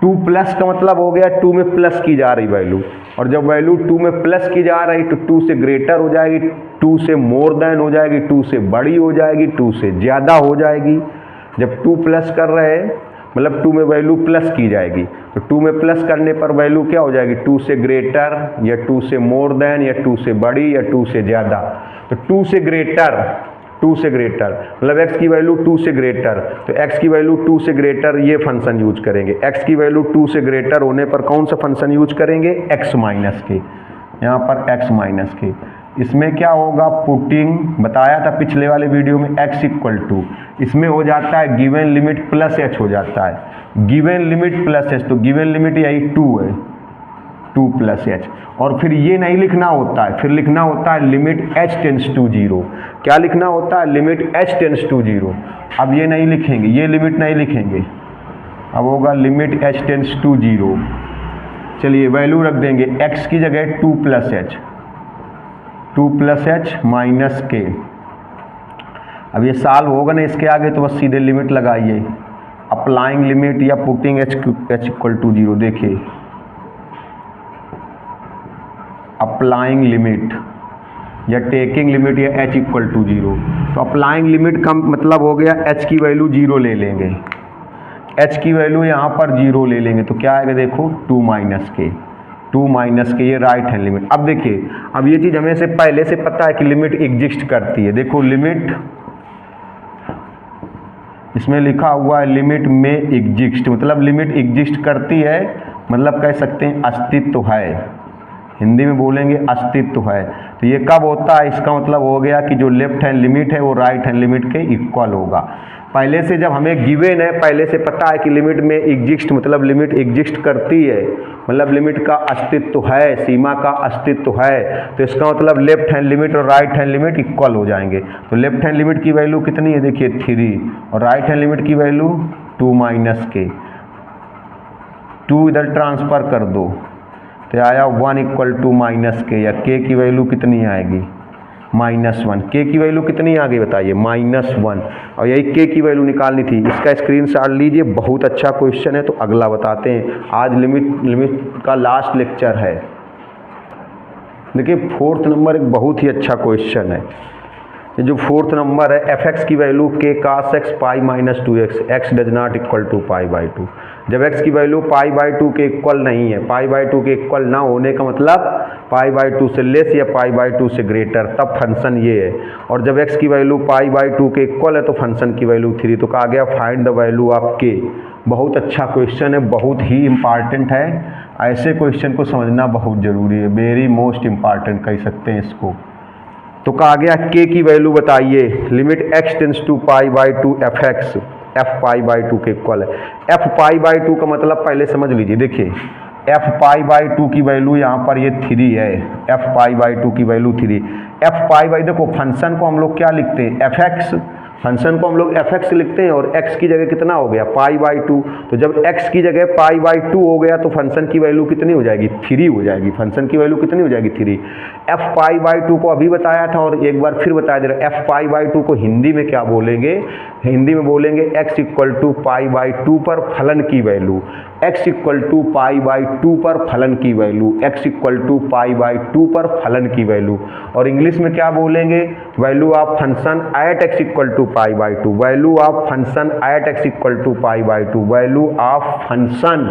2 प्लस का मतलब हो गया 2 में प्लस की जा रही वैल्यू, और जब वैल्यू 2 में प्लस की जा रही तो 2 से ग्रेटर हो जाएगी, 2 से मोर देन हो जाएगी, 2 से बड़ी हो जाएगी, 2 से ज़्यादा हो जाएगी। जब 2 प्लस कर रहे हैं मतलब 2 में वैल्यू प्लस की जाएगी, तो 2 में प्लस करने पर वैल्यू क्या हो जाएगी, 2 से ग्रेटर या 2 से मोर देन या 2 से बड़ी या 2 से ज़्यादा। तो 2 से ग्रेटर, 2 से ग्रेटर मतलब x की वैल्यू 2 से ग्रेटर, तो x की वैल्यू 2 से ग्रेटर ये फंक्शन यूज करेंगे। x की वैल्यू 2 से ग्रेटर होने पर कौन सा फंक्शन यूज करेंगे, x माइनस के, यहाँ पर x माइनस के। इसमें क्या होगा, पुटिंग बताया था पिछले वाले वीडियो में, x इक्वल टू, इसमें हो जाता है गिवन लिमिट प्लस h हो जाता है, गिवन लिमिट प्लस h, तो गिवन लिमिट यही 2 है, 2 प्लस h। और फिर ये नहीं लिखना होता है, फिर लिखना होता है लिमिट h टेंड्स टू 0। क्या लिखना होता है, लिमिट h टेंड्स टू 0। अब ये नहीं लिखेंगे, ये लिमिट नहीं लिखेंगे, अब होगा लिमिट h टेंड्स टू 0। चलिए वैल्यू रख देंगे x की जगह 2 plus h, 2 plus h minus k. अब ये सॉल्व होगा ना इसके आगे, तो बस सीधे लिमिट लगाइए, अप्लाइंग लिमिट या पुटिंग h इक्वल टू 0। देखिए अप्लाइंग लिमिट, या टेकिंग लिमिट या h इक्वल टू 0। तो अप्लाइंग लिमिट का मतलब हो गया h की वैल्यू 0 ले लेंगे, h की वैल्यू यहाँ पर 0 ले लेंगे तो क्या आएगा देखो 2 माइनस के, ये राइट हैंड लिमिट। अब देखिए, अब ये चीज़ हमें से पहले से पता है कि लिमिट एग्जिस्ट करती है। देखो लिमिट इसमें लिखा हुआ है लिमिट में एग्जिस्ट, मतलब लिमिट एग्जिस्ट करती है, मतलब कह सकते हैं अस्तित्व है, हिंदी में बोलेंगे अस्तित्व है। तो ये कब होता है, इसका मतलब हो गया कि जो लेफ्ट हैंड लिमिट है वो राइट हैंड लिमिट के इक्वल होगा। पहले से जब हमें गिवन है, पहले से पता है कि लिमिट में एग्जिस्ट, मतलब लिमिट एग्जिस्ट करती है, मतलब लिमिट का अस्तित्व है, सीमा का अस्तित्व है, तो इसका मतलब लेफ्ट हैंड लिमिट और राइट हैंड लिमिट इक्वल हो जाएंगे। तो लेफ्ट हैंड लिमिट की वैल्यू कितनी है देखिए 3, और राइट हैंड लिमिट की वैल्यू 2 माइनस के, 2 इधर ट्रांसफ़र कर दो तो आया 1 इक्वल टू माइनस के, या के की वैल्यू कितनी आएगी -1। के की वैल्यू कितनी आ गई बताइए -1, और यही के की वैल्यू निकालनी थी। इसका स्क्रीनशॉट लीजिए, बहुत अच्छा क्वेश्चन है। तो अगला बताते हैं, आज लिमिट का लास्ट लेक्चर है। देखिए 4th नंबर एक बहुत ही अच्छा क्वेश्चन है। ये जो 4th नंबर है, f(x) की value k cos x pi minus 2x, x does not equal to π/2। जब x की वैल्यू π/2 के इक्वल नहीं है, π/2 के इक्वल ना होने का मतलब π/2 से लेस या π/2 से ग्रेटर, तब फंक्शन ये है। और जब x की वैल्यू π/2 के इक्वल है तो फंक्शन की वैल्यू 3। तो कहा गया find the value of k। बहुत अच्छा क्वेश्चन है, बहुत ही इम्पॉर्टेंट है। ऐसे क्वेश्चन को समझना बहुत ज़रूरी है, वेरी मोस्ट इम्पॉर्टेंट कह सकते हैं इसको। तो कहा गया k की वैल्यू बताइए, limit x tends to π/2 f(x), f π/2 के इक्वल है। f π/2 का मतलब पहले समझ लीजिए, देखिए f π/2 की वैल्यू यहाँ पर ये 3 है, f π/2 की वैल्यू 3। f π/, देखो फंक्शन को हम लोग क्या लिखते हैं f(x), फंक्शन को हम लोग f(x) लिखते हैं, और x की जगह कितना हो गया π/2। तो जब x की जगह π/2 हो गया तो फंक्शन की वैल्यू कितनी हो जाएगी 3 हो जाएगी। फंक्शन की वैल्यू कितनी हो जाएगी 3। f π/2 को अभी बताया था और एक बार फिर बताया दे रहा है। f π/2 को हिंदी में क्या बोलेंगे, हिंदी में बोलेंगे x इक्वल टू π/2 पर फलन की वैल्यू, x इक्वल टू π/2 पर फलन की वैल्यू, x इक्वल टू π/2 पर फलन की वैल्यू। और इंग्लिश में क्या बोलेंगे, value of function at x equal to π/2, value of function at x equal to π/2, value of function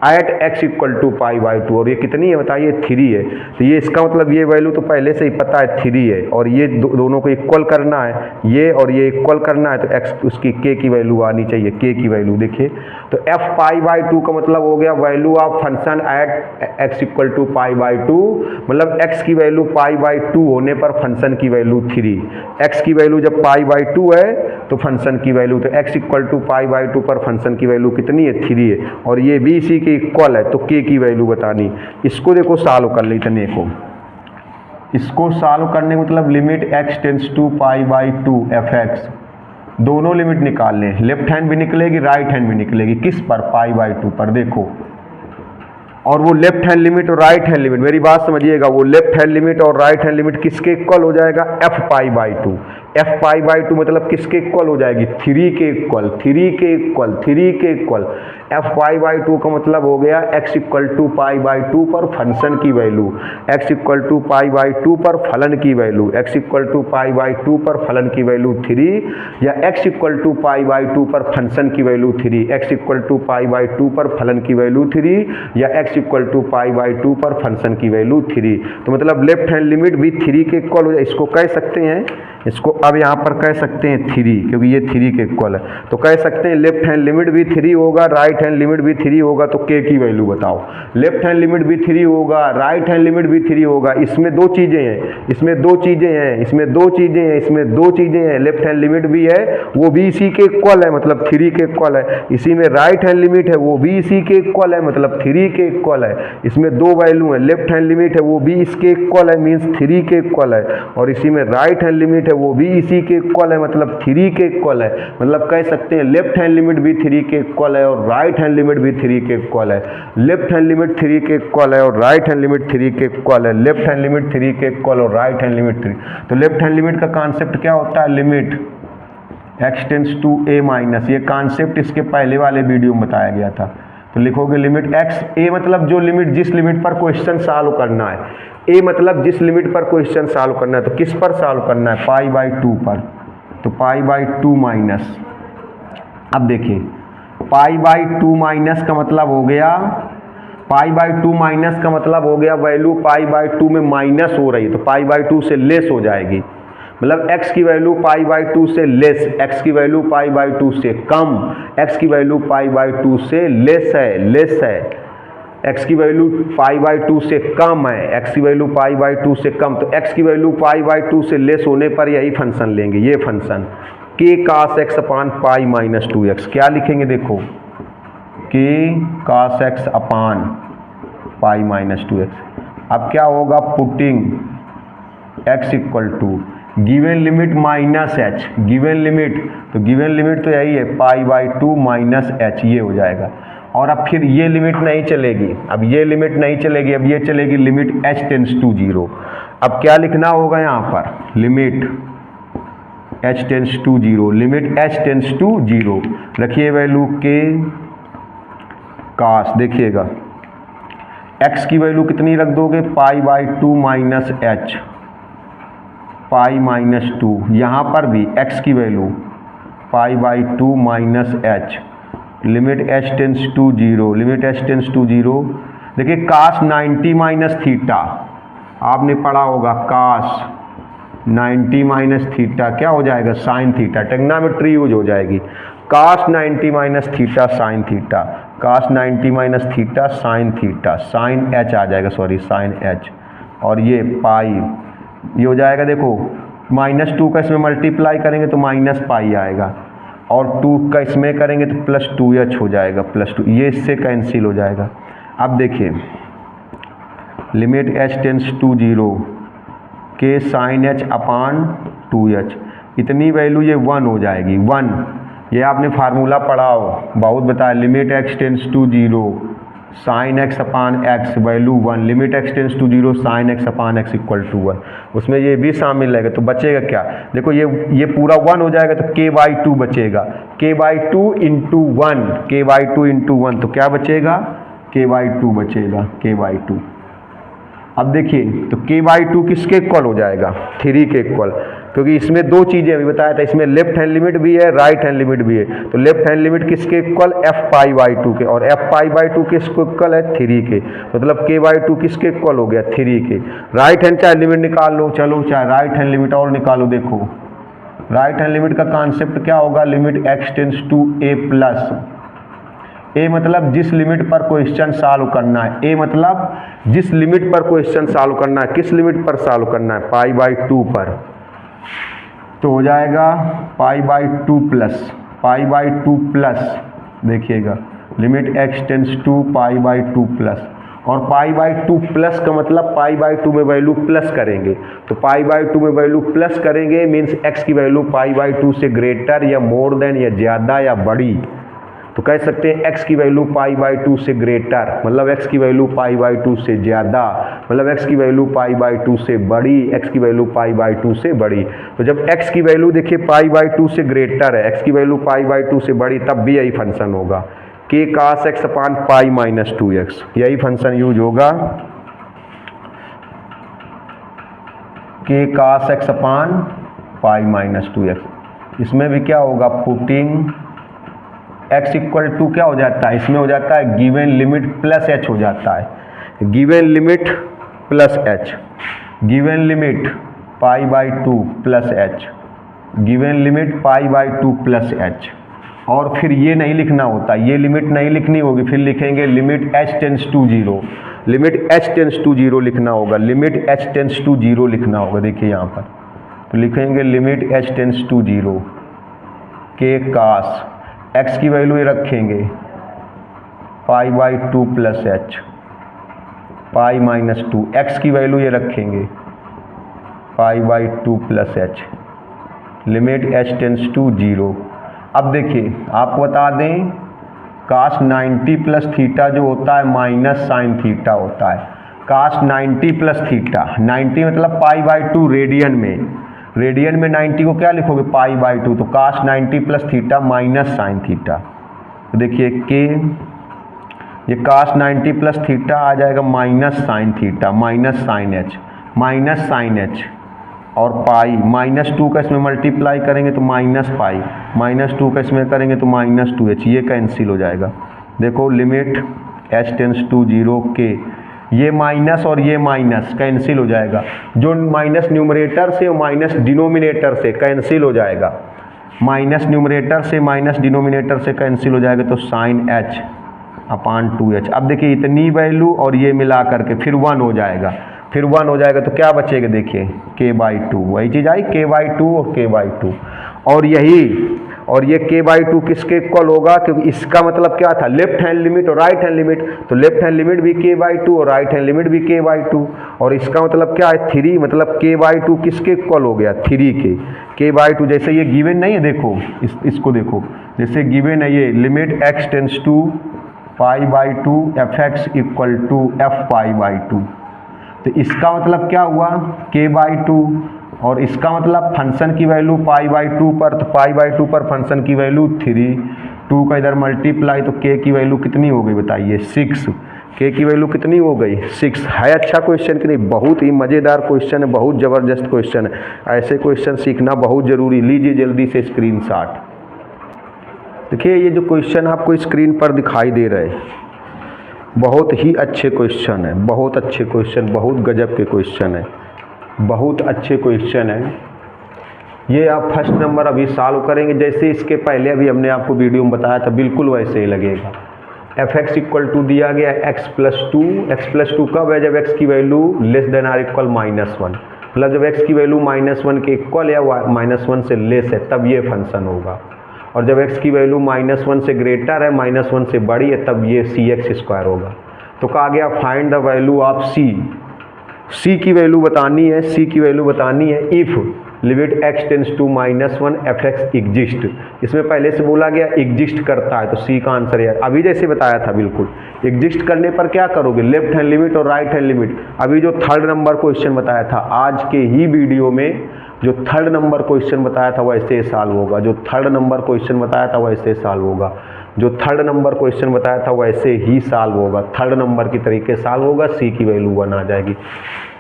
at x equal to π/2। और ये कितनी है बताइए 3 है। तो ये इसका मतलब ये वैल्यू तो पहले से ही पता है 3 है, और ये दोनों को इक्वल करना है, ये और ये इक्वल करना है, तो x उसकी k की वैल्यू आनी चाहिए। k की वैल्यू देखिए, तो f π/2 का मतलब हो गया value of function at x equal to π/2, मतलब x की वैल्यू π/2 होने पर फंक्शन की वैल्यू 3। x की वैल्यू जब π/2 है तो फंक्शन की वैल्यू, तो x इक्वल टू π/2 पर फंक्शन की वैल्यू कितनी है 3 है, और ये भी इसी के इक्वल है। तो k की वैल्यू बतानी, इसको देखो सॉल्व कर लेते हैं। देखो इसको सॉल्व करने मतलब limit x tends to π/2 f(x), दोनों लिमिट निकाल लें, लेफ्ट हैंड भी निकलेगी राइट हैंड भी निकलेगी, किस पर π/2 पर। देखो, और वो लेफ्ट हैंड लिमिट और राइट हैंड लिमिट, मेरी बात समझिएगा, वो लेफ्ट हैंड लिमिट और राइट हैंड लिमिट किसके इक्वल हो जाएगा f π/2। f π/2 मतलब किसके इक्वल हो जाएगी 3 के इक्वल, 3 के इक्वल, 3 के इक्वल। f π/2 का मतलब हो गया x इक्वल टू π/2 पर फंक्शन की वैल्यू, x इक्वल टू π/2 पर फलन की वैल्यू, x इक्वल टू π/2 पर फलन की वैल्यू 3, या x इक्वल टू π/2 पर फंक्शन की वैल्यू 3, x इक्वल टू π/2 पर फलन की वैल्यू 3, या x इक्वल टू π/2 पर फंक्शन की वैल्यू 3। तो मतलब लेफ्ट हैंड लिमिट भी 3 के इक्वल हो जाए, इसको कह सकते हैं, इसको अब यहाँ पर कह सकते हैं 3, क्योंकि ये 3 के इक्वल है। तो कह सकते हैं लेफ्ट हैंड लिमिट भी 3 होगा, राइट हैंड लिमिट भी 3 होगा। तो k की वैल्यू बताओ, लेफ्ट हैंड लिमिट भी 3 होगा, राइट हैंड लिमिट भी 3 होगा। इसमें 2 चीज़ें हैं, इसमें 2 चीज़ें हैं, इसमें 2 चीज़ें हैं, इसमें 2 चीज़ें हैं। लेफ्ट हैंड लिमिट भी है, वो भी इसी के इक्वल है, मतलब 3 के इक्वल है। इसी में राइट हैंड लिमिट है, वो भी इसी के इक्वल है, मतलब 3 के इक्वल है। इसमें 2 वैल्यू है, लेफ्ट हैंड लिमिट है वो भी इसके इक्वल है, मीन्स 3 के इक्वल है, और इसी में राइट हैंड लिमिट है वो भी इसी के इक्वल है, मतलब 3 के इक्वल है। मतलब कह सकते हैं लेफ्ट हैंड लिमिट भी 3 के इक्वल है और राइट हैंड लिमिट भी 3 के इक्वल है। लेफ्ट हैंड लिमिट 3 के इक्वल है और राइट हैंड लिमिट 3 के इक्वल है। लेफ्ट हैंड लिमिट 3 के इक्वल और राइट हैंड लिमिट 3। तो लेफ्ट हैंड लिमिट का कॉन्सेप्ट क्या होता है, limit x tends to a minus, ये कॉन्सेप्ट इसके पहले वाले वीडियो में बताया गया था। तो लिखोगे लिमिट एक्स, ए मतलब जो लिमिट जिस लिमिट पर क्वेश्चन सॉल्व करना है, ए मतलब जिस लिमिट पर क्वेश्चन सॉल्व करना है, तो किस पर सॉल्व करना है, π/2 पर, तो π/2 माइनस। अब देखिए π/2 माइनस का मतलब हो गया, π/2 माइनस का मतलब हो गया वैल्यू π/2 में माइनस हो रही है तो π/2 से लेस हो जाएगी, मतलब x की वैल्यू π/2 से लेस, x की वैल्यू π/2 से कम, x की वैल्यू π/2 से लेस है, x की वैल्यू π/2 से कम है, x की वैल्यू π/2 से कम, तो x की वैल्यू π/2 से लेस होने पर यही फंक्शन लेंगे, ये फंक्शन k cos x अपान π-2x। क्या लिखेंगे देखो, k cos x अपान π-2x। अब क्या होगा, putting x equal to given limit minus h, given limit, तो गिवन लिमिट तो यही है π/2 माइनस एच, ये हो जाएगा। और अब फिर ये लिमिट नहीं चलेगी, अब ये लिमिट नहीं चलेगी, अब ये चलेगी लिमिट h टेंड्स टू 0। अब क्या लिखना होगा यहाँ पर, limit h tends to 0, limit h tends to 0, रखिए वैल्यू k cos, देखिएगा x की वैल्यू कितनी रख दोगे, π/2 माइनस एच, π-2, यहाँ पर भी x की value π/2 minus h, limit h tends to 0, limit h tends to 0। देखिए cos 90 माइनस थीटा, आपने पढ़ा होगा cos 90 माइनस थीटा क्या हो जाएगा, साइन थीटा, ट्रिग्नोमेट्री यूज हो जाएगी, cos 90 minus theta sine theta, cos 90 minus theta sine theta, sine h आ जाएगा, सॉरी साइन h, और ये पाई, ये हो जाएगा, देखो -2 का इसमें मल्टीप्लाई करेंगे तो -पाई आएगा, और 2 का इसमें करेंगे तो +2h हो जाएगा, +2, ये इससे कैंसिल हो जाएगा। अब देखिए limit h tends to 0, k sine h upon 2h, इतनी वैल्यू ये 1 हो जाएगी, 1, ये आपने फार्मूला पढ़ा हो, बहुत बताया, limit x tends to 0 sine x upon x value 1, limit x tends to 0 sine x upon x equal to 1, उसमें ये भी शामिल रहेगा, तो बचेगा क्या, देखो ये पूरा 1 हो जाएगा तो k/2 बचेगा, k/2 इंटू 1, k/2 इंटू 1, तो क्या बचेगा, k/2 बचेगा, k/2। अब देखिए तो k/2 किसके इक्वल हो जाएगा, 3 के इक्वल, क्योंकि इसमें दो चीज़ें अभी बताया था, इसमें लेफ्ट हैंड लिमिट भी है, राइट हैंड लिमिट भी है, तो लेफ्ट हैंड लिमिट किसके इक्वल, f π/2 के, और f π/2 किसको इक्वल है, 3 के, मतलब k/2 किसके इक्वल हो गया, 3 के। राइट हैंड चाहे लिमिट निकाल लो, चलो चाहे राइट हैंड लिमिट और निकालो, देखो राइट हैंड लिमिट का कॉन्सेप्ट क्या होगा, limit x tends to a plus, a मतलब जिस लिमिट पर क्वेश्चन सॉल्व करना है, ए मतलब जिस लिमिट पर क्वेश्चन सॉल्व करना है, किस लिमिट पर सॉल्व करना है, π/2 पर, तो हो जाएगा π/2 प्लस, देखिएगा limit x tends to π/2 plus, और π/2 प्लस का मतलब π/2 में वैल्यू प्लस करेंगे, तो π/2 में वैल्यू प्लस करेंगे मीन्स x की वैल्यू π/2 से ग्रेटर या मोर देन या ज़्यादा या बड़ी, तो कह सकते हैं x की वैल्यू π/2 से ग्रेटर, मतलब x की वैल्यू π/2 से ज़्यादा, मतलब x की वैल्यू π/2 से बड़ी, x की वैल्यू π/2 से बड़ी। तो जब x की वैल्यू देखिए π/2 से ग्रेटर है, x की वैल्यू π/2 से बड़ी, तब भी यही फंक्शन होगा, k cos x अपान π-2x, यही फंक्शन यूज होगा, k cos x अपान π-2x। इसमें भी क्या होगा, पुटिंग x इक्वल टू क्या हो जाता है, इसमें हो जाता है गिवन लिमिट प्लस h हो जाता है, given limit plus h, given limit π/2 plus h, given limit π/2 plus h, और फिर ये नहीं लिखना होता, ये लिमिट नहीं लिखनी होगी, फिर लिखेंगे limit h tends to 0, limit h tends to 0 लिखना होगा, लिमिट h टेंड्स टू 0 लिखना होगा, देखिए यहाँ पर, तो लिखेंगे limit h tends to 0, k cos x की वैल्यू ये रखेंगे π/2 प्लस h, π-2, x की वैल्यू ये रखेंगे π/2 plus h, limit h tends to 0। अब देखिए आपको बता दें, cos 90 प्लस थीटा जो होता है माइनस साइन थीटा होता है, cos 90 प्लस थीटा, 90 मतलब π/2 रेडियन में, रेडियन में 90 को क्या लिखोगे, π/2, तो cos 90 plus theta minus sine theta, तो देखिए k ये cos 90 प्लस थीटा आ जाएगा minus sine theta minus sine h और पाई -2 का इसमें मल्टीप्लाई करेंगे तो माइनस पाई -2 का इसमें करेंगे तो -2h, ये कैंसिल हो जाएगा। देखो लिमिट h टेंस टू 0 के ये माइनस और ये माइनस कैंसिल हो जाएगा, जो माइनस न्यूमरेटर से और माइनस डिनोमिनेटर से कैंसिल हो जाएगा, माइनस न्यूमरेटर से माइनस डिनोमिनेटर से कैंसिल हो जाएगा तो साइन h अपान 2h। अब देखिए इतनी वैल्यू और ये मिला करके फिर 1 हो जाएगा, फिर 1 हो जाएगा तो क्या बचेगा देखिए k/2, वही चीज़ आई k/2 और k/2 और ये k/2 किसके इक्वल होगा, क्योंकि इसका मतलब क्या था लेफ्ट हैंड लिमिट और राइट हैंड लिमिट, तो लेफ्ट हैंड लिमिट भी k/2 और राइट हैंड लिमिट भी k/2 और इसका मतलब क्या है 3, मतलब k/2 किसके इक्वल हो गया 3 के k/2। जैसे ये गिवन नहीं है, देखो इसको देखो, जैसे गिवन है ये limit x tends to π/2 fx equal to f π/2, तो इसका मतलब क्या हुआ k/2 और इसका मतलब फंक्शन की वैल्यू π/2 पर, तो π/2 पर फंक्शन की वैल्यू 3, 2 का इधर मल्टीप्लाई तो k की वैल्यू कितनी हो गई बताइए 6, k की वैल्यू कितनी हो गई 6। है अच्छा क्वेश्चन कि नहीं, बहुत ही मज़ेदार क्वेश्चन है, बहुत ज़बरदस्त क्वेश्चन है, ऐसे क्वेश्चन सीखना बहुत ज़रूरी। लीजिए जल्दी से स्क्रीनशॉट। देखिए ये जो क्वेश्चन आपको स्क्रीन पर दिखाई दे रहे हैं बहुत ही अच्छे क्वेश्चन है, बहुत अच्छे क्वेश्चन, बहुत गजब के क्वेश्चन है, बहुत अच्छे क्वेश्चन है। ये आप फर्स्ट नंबर अभी सॉल्व करेंगे, जैसे इसके पहले अभी हमने आपको वीडियो में बताया था बिल्कुल वैसे ही लगेगा। fx इक्वल टू दिया गया x प्लस टू कब है, जब x की value less than or equal -1, मतलब जब x की वैल्यू -1 के इक्वल या -1 से लेस है तब ये फंक्शन होगा, और जब x की वैल्यू -1 से ग्रेटर है -1 से बड़ी है तब ये cx² होगा। तो कहा गया find the value of c की वैल्यू बतानी है, c की वैल्यू बतानी है if limit x tends to -1 fx exist. इसमें पहले से बोला गया एग्जिस्ट करता है, तो c का आंसर है अभी जैसे बताया था बिल्कुल। एग्जिस्ट करने पर क्या करोगे, लेफ्ट हैंड लिमिट और राइट हैंड लिमिट। अभी जो थर्ड नंबर क्वेश्चन बताया था आज के ही वीडियो में, जो थर्ड नंबर क्वेश्चन बताया था वैसे सॉल्व होगा, जो थर्ड नंबर क्वेश्चन बताया था वैसे सॉल्व होगा, जो थर्ड नंबर क्वेश्चन बताया था वैसे ही सॉल्व होगा, थर्ड नंबर की तरीके सॉल्व होगा, सी की वैल्यू 1 आ जाएगी।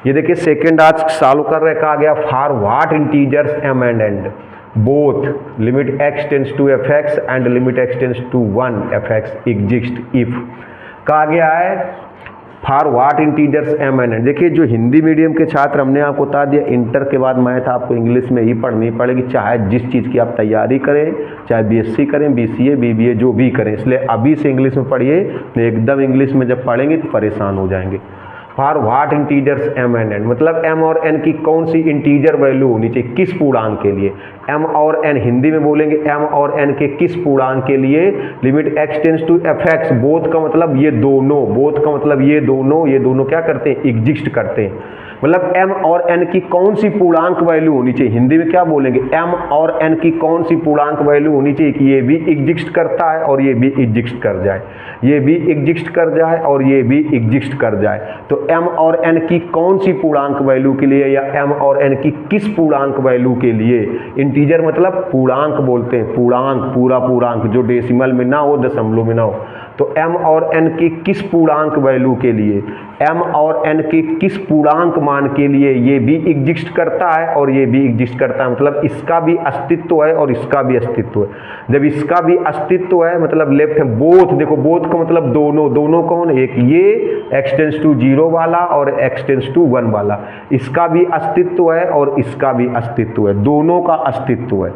ये देखिए सेकेंड आज सॉल्व कर रहे, कहा गया for what integers m and n both limit x tends to fx and limit x tends to 1 fx exist if. कहा गया है for what integers m and n। देखिए जो हिंदी मीडियम के छात्र, हमने आपको बता दिया इंटर के बाद मैथ आपको इंग्लिश में ही पढ़नी पड़ेगी, चाहे जिस चीज़ की आप तैयारी करें, चाहे BSc करें, BCA BBA जो भी करें, इसलिए अभी से इंग्लिश में पढ़िए, एकदम इंग्लिश में जब पढ़ेंगे तो परेशान हो जाएंगे। For what integers m and n, मतलब m और n की कौन सी इंटीजर वैल्यू होनी चाहिए, किस पूर्णांक के लिए। m और n हिंदी में बोलेंगे m और n के किस पूर्णांक के लिए limit x tends to fx, both का मतलब ये दोनों, बोथ का मतलब ये दोनों क्या करते हैं एग्जिस्ट करते हैं, मतलब m और n की कौन सी पूर्णांक वैल्यू होनी चाहिए। हिंदी में क्या बोलेंगे, m और n की कौन सी पूर्णांक वैल्यू होनी चाहिए कि ये भी एग्जिस्ट करता है और ये भी एग्जिस्ट कर जाए, ये भी एग्जिस्ट कर जाए और ये भी एग्जिस्ट कर जाए। तो m और n की कौन सी पूर्णांक वैल्यू के लिए, या m और n की किस पूर्णांक वैल्यू के लिए, इंटीजर मतलब पूर्णांक बोलते हैं, पूर्णांक पूरा पूर्णांक जो डेसिमल में ना हो, दशमलव में ना हो, तो m और n की किस पूर्णांक वैल्यू के लिए, m और n के किस पूर्णांक मान के लिए ये भी एग्जिस्ट करता है और ये भी एग्जिस्ट करता है, मतलब इसका भी अस्तित्व है और इसका भी अस्तित्व है। जब इसका भी अस्तित्व है मतलब लेफ्ट है बोथ, देखो बोथ का मतलब दोनों कौन, एक ये x टेंस टू 0 वाला और x टेंस टू 1 वाला, इसका भी अस्तित्व है और इसका भी अस्तित्व है, दोनों का अस्तित्व है,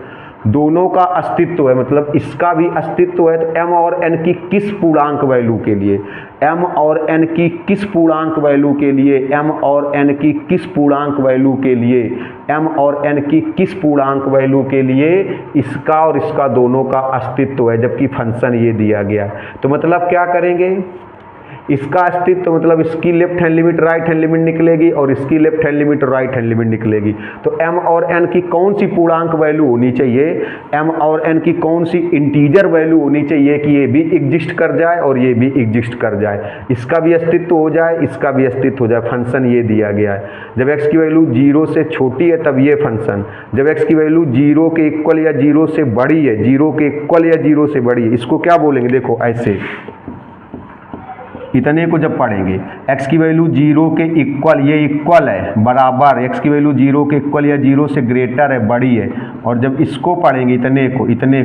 दोनों का अस्तित्व है, मतलब इसका भी अस्तित्व है। तो m और n की किस पूर्णांक वैल्यू के लिए, m और n की किस पूर्णांक वैल्यू के लिए, m और n की किस पूर्णांक वैल्यू के लिए, m और n की किस पूर्णांक वैल्यू के लिए इसका और इसका दोनों का अस्तित्व है, जबकि फंक्शन ये दिया गया है। तो मतलब क्या करेंगे, इसका अस्तित्व मतलब इसकी left hand limit right hand limit निकलेगी और इसकी left hand limit right hand limit निकलेगी। तो m और n की कौन सी पूर्णांक वैल्यू होनी चाहिए, m और n की कौन सी इंटीजर वैल्यू होनी चाहिए कि ये भी एग्जिस्ट कर जाए और ये भी एग्जिस्ट कर जाए, इसका भी अस्तित्व हो जाए, इसका भी अस्तित्व हो जाए। फंक्शन ये दिया गया है, जब x की वैल्यू 0 से छोटी है तब ये फंक्शन, जब x की वैल्यू 0 के इक्वल या 0 से बड़ी है, 0 के इक्वल या 0 से बड़ी है, इसको क्या बोलेंगे, देखो ऐसे इतने को जब पढ़ेंगे x की वैल्यू 0 के इक्वल, ये इक्वल है बराबर, x की वैल्यू 0 के इक्वल या 0 से ग्रेटर है, बड़ी है, और जब इसको पढ़ेंगे इतने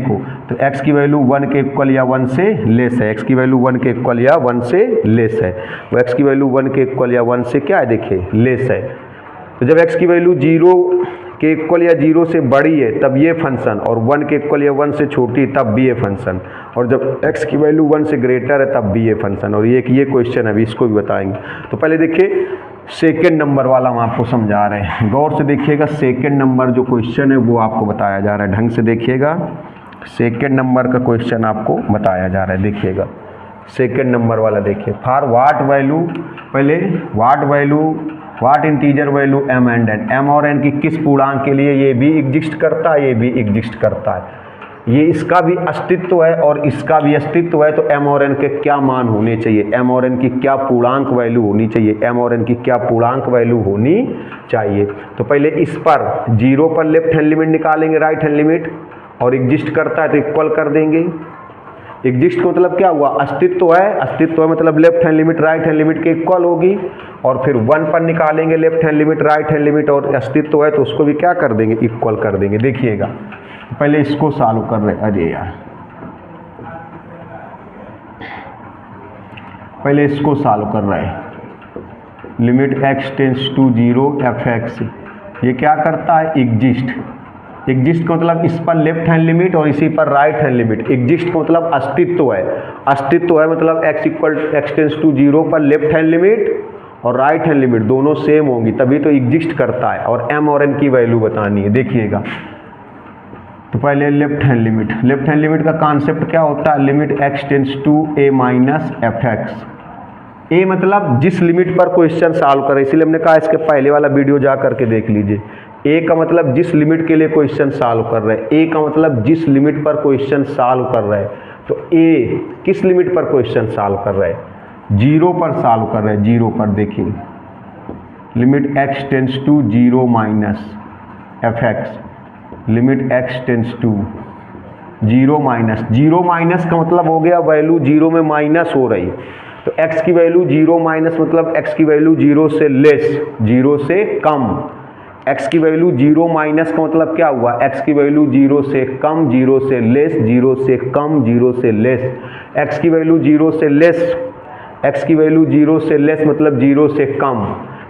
को तो x की वैल्यू 1 के इक्वल या 1 से लेस है, x की वैल्यू 1 के इक्वल या 1 से लेस है, वो x की वैल्यू 1 के इक्वल या 1 से क्या है देखिए लेस है। तो जब x की वैल्यू 0 के इक्वल या 0 से बड़ी है तब ये फंक्शन, और 1 के इक्वल या 1 से छोटी तब भी ये फंक्शन, और जब x की वैल्यू 1 से ग्रेटर है तब भी ये फंक्शन। और ये क्वेश्चन है, अभी इसको भी बताएंगे। तो पहले देखिए सेकेंड नंबर वाला हम आपको समझा रहे हैं, गौर से देखिएगा। सेकेंड नंबर जो क्वेश्चन है वो आपको बताया जा रहा है, ढंग से देखिएगा। सेकेंड नंबर का क्वेश्चन आपको बताया जा रहा है, देखिएगा सेकेंड नंबर वाला देखिए। फॉर वाट वैल्यू, पहले what integer value m and n, m और n की किस पूर्णांक के लिए ये भी एग्जिस्ट करता है, ये भी एग्जिस्ट करता है, ये इसका भी अस्तित्व है और इसका भी अस्तित्व है, तो m और n के क्या मान होने चाहिए, m और n की क्या पूर्णांक वैल्यू होनी चाहिए, m और n की क्या पूर्णांक वैल्यू होनी चाहिए। तो पहले इस पर 0 पर लेफ्ट हैंड लिमिट निकालेंगे, राइट हैंड लिमिट, और एग्जिस्ट करता है तो इक्वल कर देंगे। एग्जिस्ट का मतलब क्या हुआ, अस्तित्व है मतलब left hand limit right hand limit के इक्वल होगी, और फिर 1 पर निकालेंगे left hand limit right hand limit, और अस्तित्व है तो उसको भी क्या कर देंगे, इक्वल कर देंगे। देखिएगा पहले इसको सॉल्व कर रहे, अरे यार पहले इसको सॉल्व कर रहे हैं। Limit x tends to 0 fx, ये क्या करता है, एग्जिस्ट का मतलब इस पर लेफ्ट हैंड लिमिट और इसी पर राइट हैंड लिमिट। एग्जिस्ट का मतलब अस्तित्व है मतलब x टेंस टू 0 पर लेफ्ट हैंड लिमिट और राइट हैंड लिमिट दोनों सेम होंगी तभी तो एग्जिस्ट करता है, और m और n की वैल्यू बतानी है। देखिएगा तो पहले लेफ्ट हैंड लिमिट का कॉन्सेप्ट क्या होता है, limit x tends to a minus fx। A मतलब जिस लिमिट पर क्वेश्चन सॉल्व करें, इसीलिए हमने कहा इसके पहले वाला वीडियो जा करके देख लीजिए। ए का मतलब जिस लिमिट के लिए क्वेश्चन सॉल्व कर रहे हैं, ए का मतलब जिस लिमिट पर क्वेश्चन सॉल्व कर रहे हैं। तो ए किस लिमिट पर क्वेश्चन सॉल्व कर रहे हैं, 0 पर सॉल्व कर रहे हैं, 0 पर। देखिए limit x tends to 0 minus fx, limit x tends to 0 minus का मतलब हो गया वैल्यू 0 में माइनस हो रही, तो x की वैल्यू 0 माइनस मतलब x की वैल्यू 0 से लेस, 0 से कम। x की वैल्यू 0 माइनस का मतलब क्या हुआ, x की वैल्यू 0 से कम, 0 से लेस, 0 से कम, 0 से लेस। x की वैल्यू 0 से लेस, x की वैल्यू 0 से लेस मतलब 0 से कम,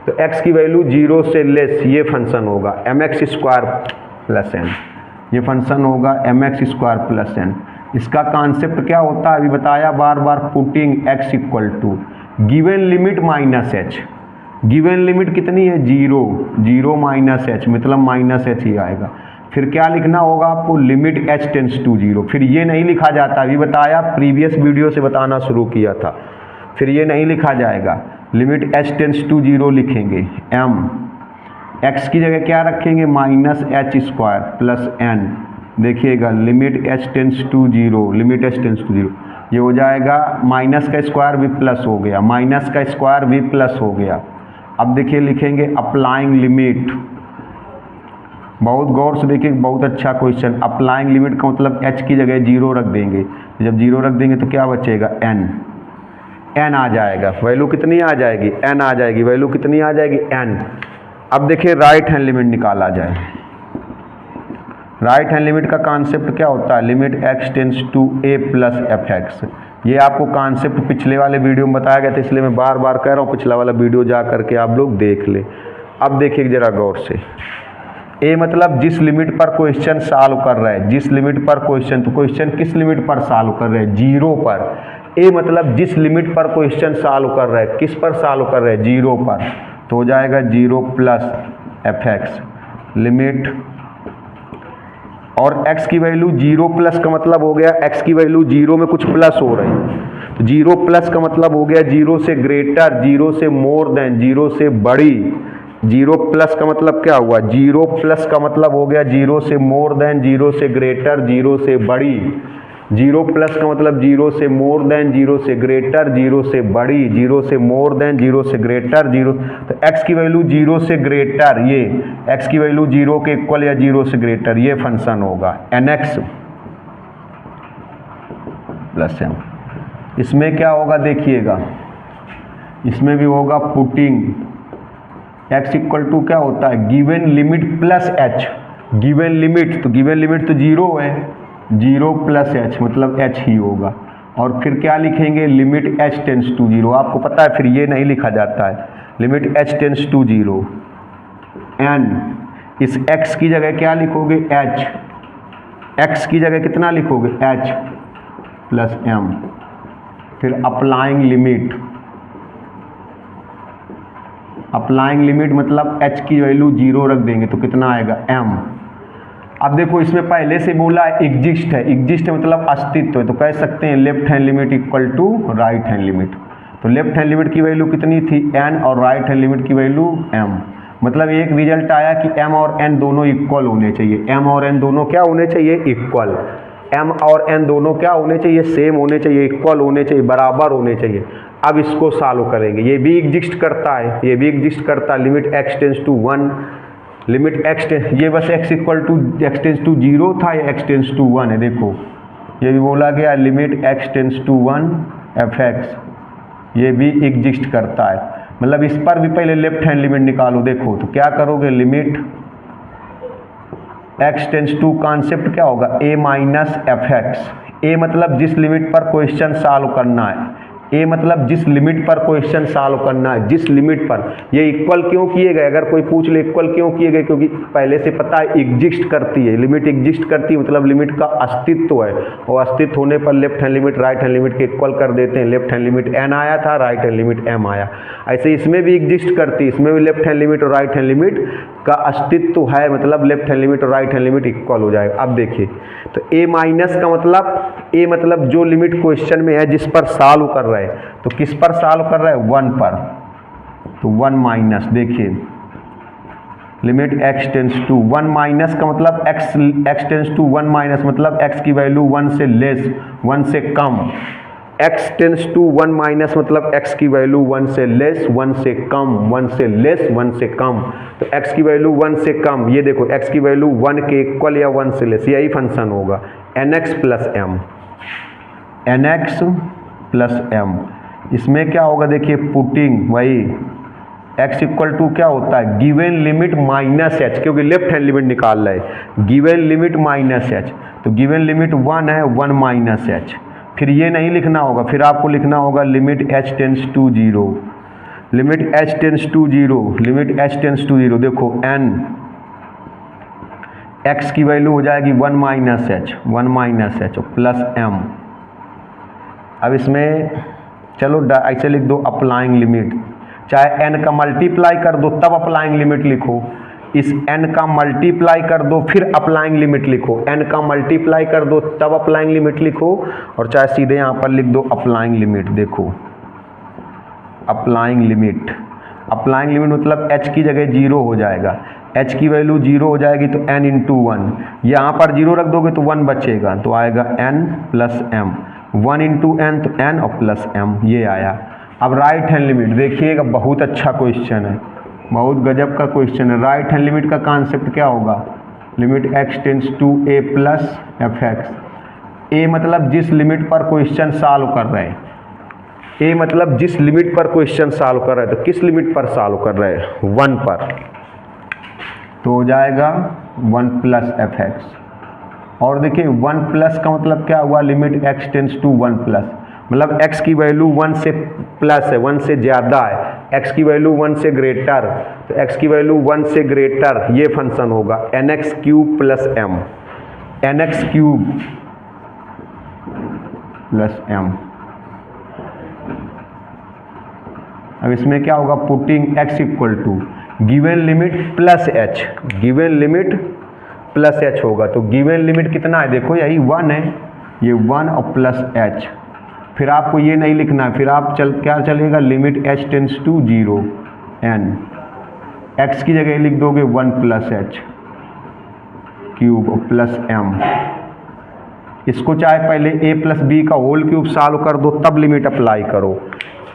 तो x की वैल्यू 0 से लेस, ये फंक्शन होगा mx स्क्वायर प्लस n, ये फंक्शन होगा mx स्क्वायर प्लस n। इसका कॉन्सेप्ट क्या होता है अभी बताया, बार बार putting x equal to given limit minus h। Given limit कितनी है, 0 माइनस h, मतलब माइनस h ही आएगा। फिर क्या लिखना होगा आपको, लिमिट h टेंस टू 0। फिर ये नहीं लिखा जाता, अभी बताया, प्रीवियस वीडियो से बताना शुरू किया था। फिर ये नहीं लिखा जाएगा, लिमिट h टेंस टू 0 लिखेंगे, m x की जगह क्या रखेंगे, minus h square plus n। देखिएगा limit h tends to 0, limit h tends to 0, ये हो जाएगा माइनस का स्क्वायर भी प्लस हो गया, माइनस का स्क्वायर भी प्लस हो गया। अब देखिए लिखेंगे अप्लाइंग लिमिट, बहुत गौर से देखिए, बहुत अच्छा क्वेश्चन। अप्लाइंग लिमिट का मतलब h की जगह 0 रख देंगे, जब 0 रख देंगे तो क्या बचेगा, n आ जाएगा, वैल्यू कितनी आ जाएगी, n आ जाएगी, वैल्यू कितनी आ जाएगी, n। अब देखिए राइट हैंड लिमिट निकाला जाए। राइट हैंड लिमिट का कॉन्सेप्ट क्या होता है, limit x tends to a plus fx। ये आपको कॉन्सेप्ट पिछले वाले वीडियो में बताया गया था, इसलिए मैं बार बार कह रहा हूँ पिछला वाला वीडियो जा करके आप लोग देख ले। अब देखिए जरा गौर से, a मतलब जिस लिमिट पर क्वेश्चन सॉल्व कर रहे हैं, जिस लिमिट पर क्वेश्चन, तो क्वेश्चन किस लिमिट पर सॉल्व कर रहे हैं, 0 पर। a मतलब जिस लिमिट पर क्वेश्चन सॉल्व कर रहे हैं, किस पर सॉल्व कर रहे हैं, 0 पर, तो हो जाएगा 0 प्लस fx लिमिट, और x की वैल्यू 0 प्लस का मतलब हो गया x की वैल्यू 0 में कुछ प्लस हो रही है, तो 0 प्लस का मतलब हो गया 0 से ग्रेटर, 0 से मोर देन, 0 से बड़ी। 0 प्लस का मतलब क्या हुआ, 0 प्लस का मतलब हो गया 0 से मोर देन, 0 से ग्रेटर, 0 से बड़ी। 0 प्लस का मतलब 0 से मोर देन, 0 से ग्रेटर, 0 से बड़ी, 0 से मोर देन, 0 से ग्रेटर, 0। तो x की वैल्यू 0 से ग्रेटर, ये x की वैल्यू 0 के इक्वल या 0 से ग्रेटर, ये फंक्शन होगा nx प्लस m। इसमें क्या होगा देखिएगा, इसमें भी होगा पुटिंग x इक्वल टू क्या होता है, given limit plus h, given limit तो जीरो है, जीरो प्लस h मतलब h ही होगा। और फिर क्या लिखेंगे, limit h tends to zero. आपको पता है फिर ये नहीं लिखा जाता है, limit h tends to zero n, इस x की जगह क्या लिखोगे, h, x की जगह कितना लिखोगे, h प्लस m। फिर अप्लाइंग लिमिट मतलब h की वैल्यू जीरो रख देंगे तो कितना आएगा, m। अब देखो इसमें पहले से बोला एग्जिस्ट है, एग्जिस्ट मतलब अस्तित्व है, तो कह सकते हैं left hand limit equal to right hand limit. तो लेफ्ट हैंड लिमिट की वैल्यू कितनी थी, n, और राइट हैंड लिमिट की वैल्यू m। मतलब एक रिजल्ट आया कि m और n दोनों इक्वल होने चाहिए, m और n दोनों क्या होने चाहिए, इक्वल। m और n दोनों क्या होने चाहिए, सेम होने चाहिए, इक्वल होने चाहिए, बराबर होने चाहिए। अब इसको सॉल्व करेंगे, ये भी एग्जिस्ट करता है, ये भी एग्जिस्ट करता है, limit x tends to 1, limit x ये बस x equal to x tends to zero था, या x टेंस टू 1 है। देखो ये भी बोला गया limit x tends to 1 fx, ये भी एग्जिस्ट करता है। मतलब इस पर भी पहले लेफ्ट हैंड लिमिट निकालो। देखो तो क्या करोगे, limit x tends to, concept क्या होगा, a minus f x. A मतलब जिस लिमिट पर क्वेश्चन सॉल्व करना है, ए मतलब जिस लिमिट पर क्वेश्चन सॉल्व करना है, जिस लिमिट पर। ये इक्वल क्यों किए गए, अगर कोई पूछ ले इक्वल क्यों किए गए, क्योंकि पहले से पता है एग्जिस्ट करती है, लिमिट एग्जिस्ट करती है मतलब लिमिट का अस्तित्व है, और अस्तित्व होने पर left hand limit right hand limit के इक्वल कर देते हैं। लेफ्ट हैंड लिमिट n आया था, राइट हैंड लिमिट m आया। ऐसे इसमें भी एग्जिस्ट करती है, इसमें भी लेफ्ट हैंड लिमिट और राइट हैंड लिमिट का अस्तित्व है, मतलब लेफ्ट हैंड लिमिट और राइट हैंड लिमिट इक्वल हो जाएगा। अब देखिए तो a माइनस का मतलब, a मतलब जो लिमिट क्वेश्चन में है जिस पर सॉल्व कर रहे हैं, तो किस पर सॉल्व कर रहे हैं, 1 पर, तो 1 माइनस। देखिए limit x tends to 1 minus का मतलब x टेंस टू 1 माइनस मतलब x की वैल्यू 1 से लेस, 1 से कम। x टेंस टू 1 माइनस मतलब x की वैल्यू 1 से लेस, 1 से कम, 1 से लेस, 1 से कम। तो x की वैल्यू 1 से कम, ये देखो x की वैल्यू 1 के इक्वल या 1 से लेस, यही फंक्शन होगा nx plus m, nx plus m। इसमें क्या होगा, देखिए पुटिंग वही x इक्वल टू क्या होता है, गिवन लिमिट माइनस h, क्योंकि लेफ्ट हैंड लिमिट निकाल रहे हैं, गिवन लिमिट माइनस h। तो गिवन लिमिट 1 है, 1 माइनस h। फिर ये नहीं लिखना होगा, फिर आपको लिखना होगा limit h tends to zero, limit h tends to zero, limit h tends to zero. देखो n x की वैल्यू हो जाएगी 1 minus h, 1 minus h plus m। अब इसमें चलो ऐसे लिख दो अप्लाइंग लिमिट, चाहे n का मल्टीप्लाई कर दो तब अप्लाइंग लिमिट लिखो, इस n का मल्टीप्लाई कर दो फिर अप्लाइंग लिमिट लिखो, n का मल्टीप्लाई कर दो तब अप्लाइंग लिमिट लिखो, और चाहे सीधे यहाँ पर लिख दो अप्लाइंग लिमिट। देखो अप्लाइंग लिमिट, अप्लाइंग लिमिट मतलब h की जगह जीरो हो जाएगा, h की वैल्यू जीरो हो जाएगी तो n इंटू 1, यहाँ पर जीरो रख दोगे तो 1 बचेगा, तो आएगा n plus m, 1 into n तो n और प्लस m, ये आया। अब राइट हैंड लिमिट देखिएगा, बहुत अच्छा क्वेश्चन है, बहुत गजब का क्वेश्चन है। राइट हैंड लिमिट का कॉन्सेप्ट क्या होगा, limit x tends to a plus f x. a मतलब जिस लिमिट पर क्वेश्चन सॉल्व कर रहे हैं, a मतलब जिस लिमिट पर क्वेश्चन सॉल्व कर रहे हैं, तो किस लिमिट पर सॉल्व कर रहे हैं, 1 पर, तो हो जाएगा 1 प्लस एफ एक्स। और देखिए 1 प्लस का मतलब क्या हुआ, limit x tends to 1 plus, मतलब x की वैल्यू 1 से प्लस है, 1 से ज़्यादा है, x की वैल्यू 1 से ग्रेटर, तो x की वैल्यू 1 से ग्रेटर, ये फंक्शन होगा nx cube plus m, nx cube plus m। अब इसमें क्या होगा, putting x equal to given limit plus h, given limit plus h होगा, तो गिवन लिमिट कितना है, देखो यही 1 है, ये 1 और प्लस h। फिर आपको ये नहीं लिखना है, फिर आप क्या चलेगा, limit h tends to zero n, x की जगह लिख दोगे 1 plus h cube plus m। इसको चाहे पहले a प्लस बी का होल क्यूब सॉल्व कर दो तब लिमिट अप्लाई करो,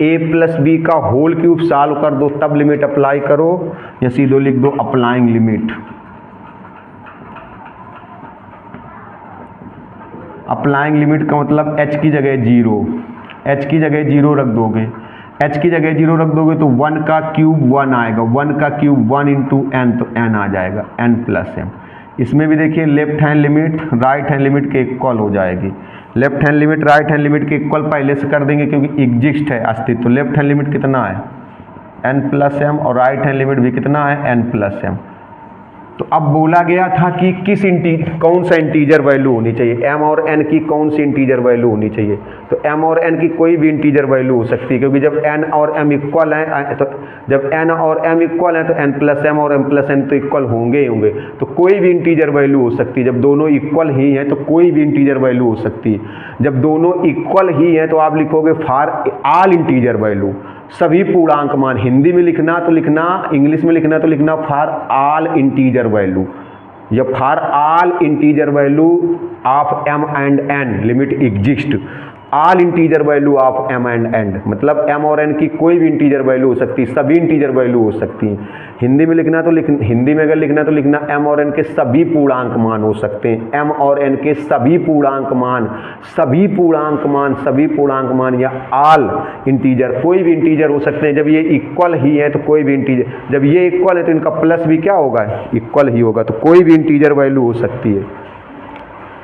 a प्लस बी का होल क्यूब सॉल्व कर दो तब लिमिट अप्लाई करो, या सीधे लिख दो अप्लाइंग लिमिट। अप्लाइंग लिमिट का मतलब h की जगह जीरो, h की जगह जीरो रख दोगे, h की जगह 0 रख दोगे तो 1 का क्यूब 1 आएगा, 1 का क्यूब 1 इंटू एन, तो n आ जाएगा n प्लस m। इसमें भी देखिए left hand limit right hand limit के इक्वल हो जाएगी। Left hand limit right hand limit के इक्वल पहले से कर देंगे क्योंकि एग्जिस्ट है अस्तित्व। तो लेफ्ट हैंड लिमिट कितना है n प्लस m और राइट हैंड लिमिट भी कितना है n प्लस m। तो अब बोला गया था कि कौन सा इंटीजर वैल्यू होनी चाहिए, m और n की कौन सी इंटीजर वैल्यू होनी चाहिए। तो m और n की कोई भी इंटीजर वैल्यू हो सकती है क्योंकि जब n और m इक्वल हैं तो जब n और m इक्वल हैं तो n प्लस m और m प्लस n तो इक्वल होंगे ही होंगे। तो कोई भी इंटीजर वैल्यू हो सकती है। जब दोनों इक्वल ही हैं तो कोई भी इंटीजर वैल्यू हो सकती है। जब दोनों इक्वल ही हैं तो आप लिखोगे फॉर ऑल इंटीजर वैल्यू, सभी पूर्णांक मान। हिंदी में लिखना तो लिखना, इंग्लिश में लिखना तो लिखना फॉर ऑल इंटीजर वैल्यू या for all integer value of m and n limit exist. All integer value of m and n मतलब m और n की कोई भी इंटीजर वैल्यू हो सकती है, सभी इंटीजर वैल्यू हो सकती हैं। हिंदी में लिखना तो हिंदी में अगर लिखना तो लिखना m और n के सभी पूर्णांक मान हो सकते हैं। m और n के सभी पूर्णांक मान, सभी पूर्णांक मान, सभी पूर्णांक मान या ऑल इंटीजर, कोई भी इंटीजर हो सकते हैं। जब ये इक्वल ही है तो कोई भी इंटीजर, जब ये इक्वल है तो इनका प्लस भी क्या होगा, इक्वल ही होगा। तो कोई भी इंटीजर वैल्यू हो सकती है,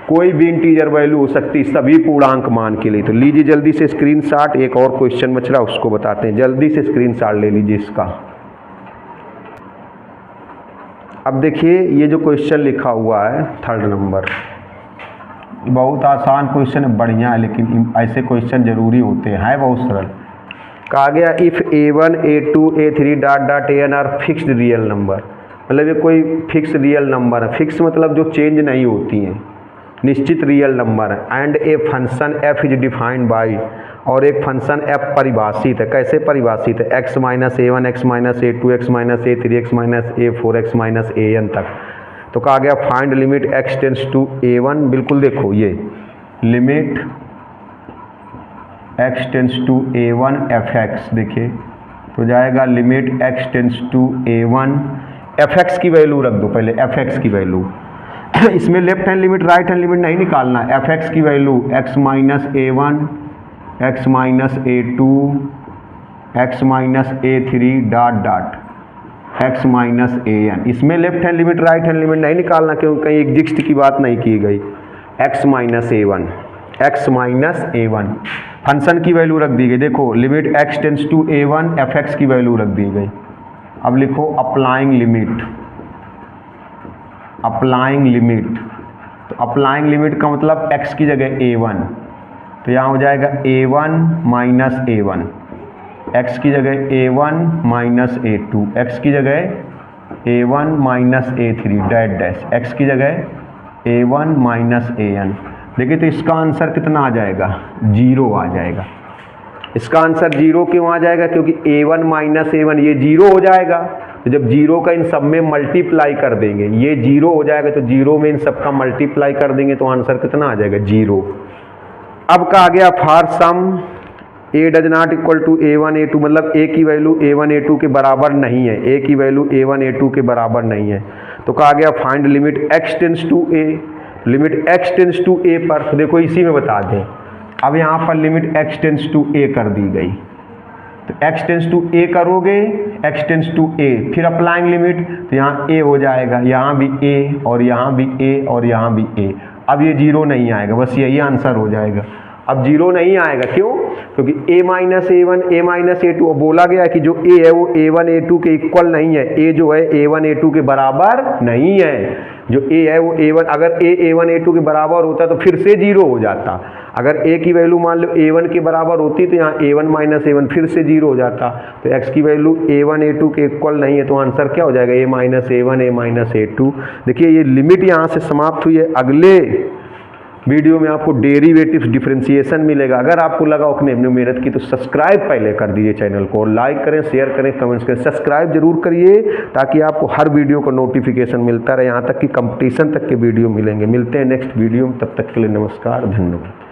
कोई भी इंटीजर वैल्यू हो सकती है सभी पूर्णांक मान के लिए। तो लीजिए जल्दी से स्क्रीनशॉट, एक और क्वेश्चन बच रहा है उसको बताते हैं। जल्दी से स्क्रीनशॉट ले लीजिए इसका। अब देखिए ये जो क्वेश्चन लिखा हुआ है 3rd नंबर, बहुत आसान क्वेश्चन है, बढ़िया है, लेकिन ऐसे क्वेश्चन जरूरी होते हैं, है बहुत सरल। कहा गया if a1 a2 a3 dot dot an are fixed real number, मतलब ये कोई फिक्स रियल नंबर है। फिक्स मतलब जो चेंज नहीं होती हैं, निश्चित रियल नंबर है। And a function f is defined by, और एक फंक्शन f परिभाषित है। कैसे परिभाषित है, x minus a1 x minus a2 x minus a3 x minus a4 x minus an तक। तो कहा गया find limit x tends to a1, बिल्कुल देखो ये limit x tends to a1 fx, देखिए तो जाएगा limit x tends to a1 fx की वैल्यू रख दो पहले, fx की वैल्यू। इसमें left hand limit right hand limit नहीं निकालना है। fx की value x minus a1 x minus a2 x minus a3 dot dot x minus an। इसमें left hand limit right hand limit नहीं निकालना क्योंकि कहीं एग्जिस्ट की बात नहीं की गई। x माइनस a1 फंक्शन की वैल्यू रख दी गई। देखो limit x tends to a1 fx की वैल्यू रख दी गई। अब लिखो अप्लाइंग लिमिट, अप्लाइंग लिमिट। तो अप्लाइंग लिमिट का मतलब x की जगह a1, तो यहाँ हो जाएगा a1 माइनस a1, x की जगह a1 माइनस a2, x की जगह a1 minus a3 that dash, x की जगह a1 माइनस an। देखिए तो इसका आंसर कितना आ जाएगा, 0 आ जाएगा। इसका आंसर 0 क्यों आ जाएगा, क्योंकि a1 माइनस a1 ये 0 हो जाएगा। तो जब 0 का इन सब में मल्टीप्लाई कर देंगे, ये 0 हो जाएगा, तो 0 में इन सब का मल्टीप्लाई कर देंगे तो आंसर कितना आ जाएगा, 0। अब कहा गया for some a does not equal to a1 a2, मतलब a की वैल्यू a1 a2 के बराबर नहीं है, a की वैल्यू a1 a2 के बराबर नहीं है। तो कहा गया find limit x tends to a, limit x tends to a पर, तो देखो इसी में बता दें। अब यहाँ पर limit x tends to a कर दी गई, तो x टेंस टू a करोगे, x टेंस टू a, फिर अप्लाइंग लिमिट, तो यहाँ a हो जाएगा, यहाँ भी a और यहाँ भी a और यहाँ भी a। अब ये 0 नहीं आएगा, बस यही आंसर हो जाएगा। अब 0 नहीं आएगा, क्यों, क्योंकि a minus a1 a minus a2, बोला गया है कि जो a है वो a1 a2 के इक्वल नहीं है, a जो है a1 a2 के बराबर नहीं है। जो a है वो a1, अगर a a1 a2 के बराबर होता तो फिर से 0 हो जाता। अगर a की वैल्यू मान लो a1 के बराबर होती तो यहाँ a1 माइनस a1 फिर से 0 हो जाता। तो x की वैल्यू a1 a2 के इक्वल नहीं है, तो आंसर क्या हो जाएगा, a minus a1 a minus a2। देखिए ये लिमिट यहाँ से समाप्त हुई है। अगले वीडियो में आपको डेरिवेटिव डिफरेंशिएशन मिलेगा। अगर आपको लगा आपने अपनी मेहनत की तो सब्सक्राइब पहले कर दीजिए चैनल को, लाइक करें, शेयर करें, कमेंट्स करें, सब्सक्राइब जरूर करिए ताकि आपको हर वीडियो का नोटिफिकेशन मिलता रहे, यहाँ तक कि कंपटीशन तक के वीडियो मिलेंगे। मिलते हैं नेक्स्ट वीडियो में, तब तक के लिए नमस्कार, धन्यवाद।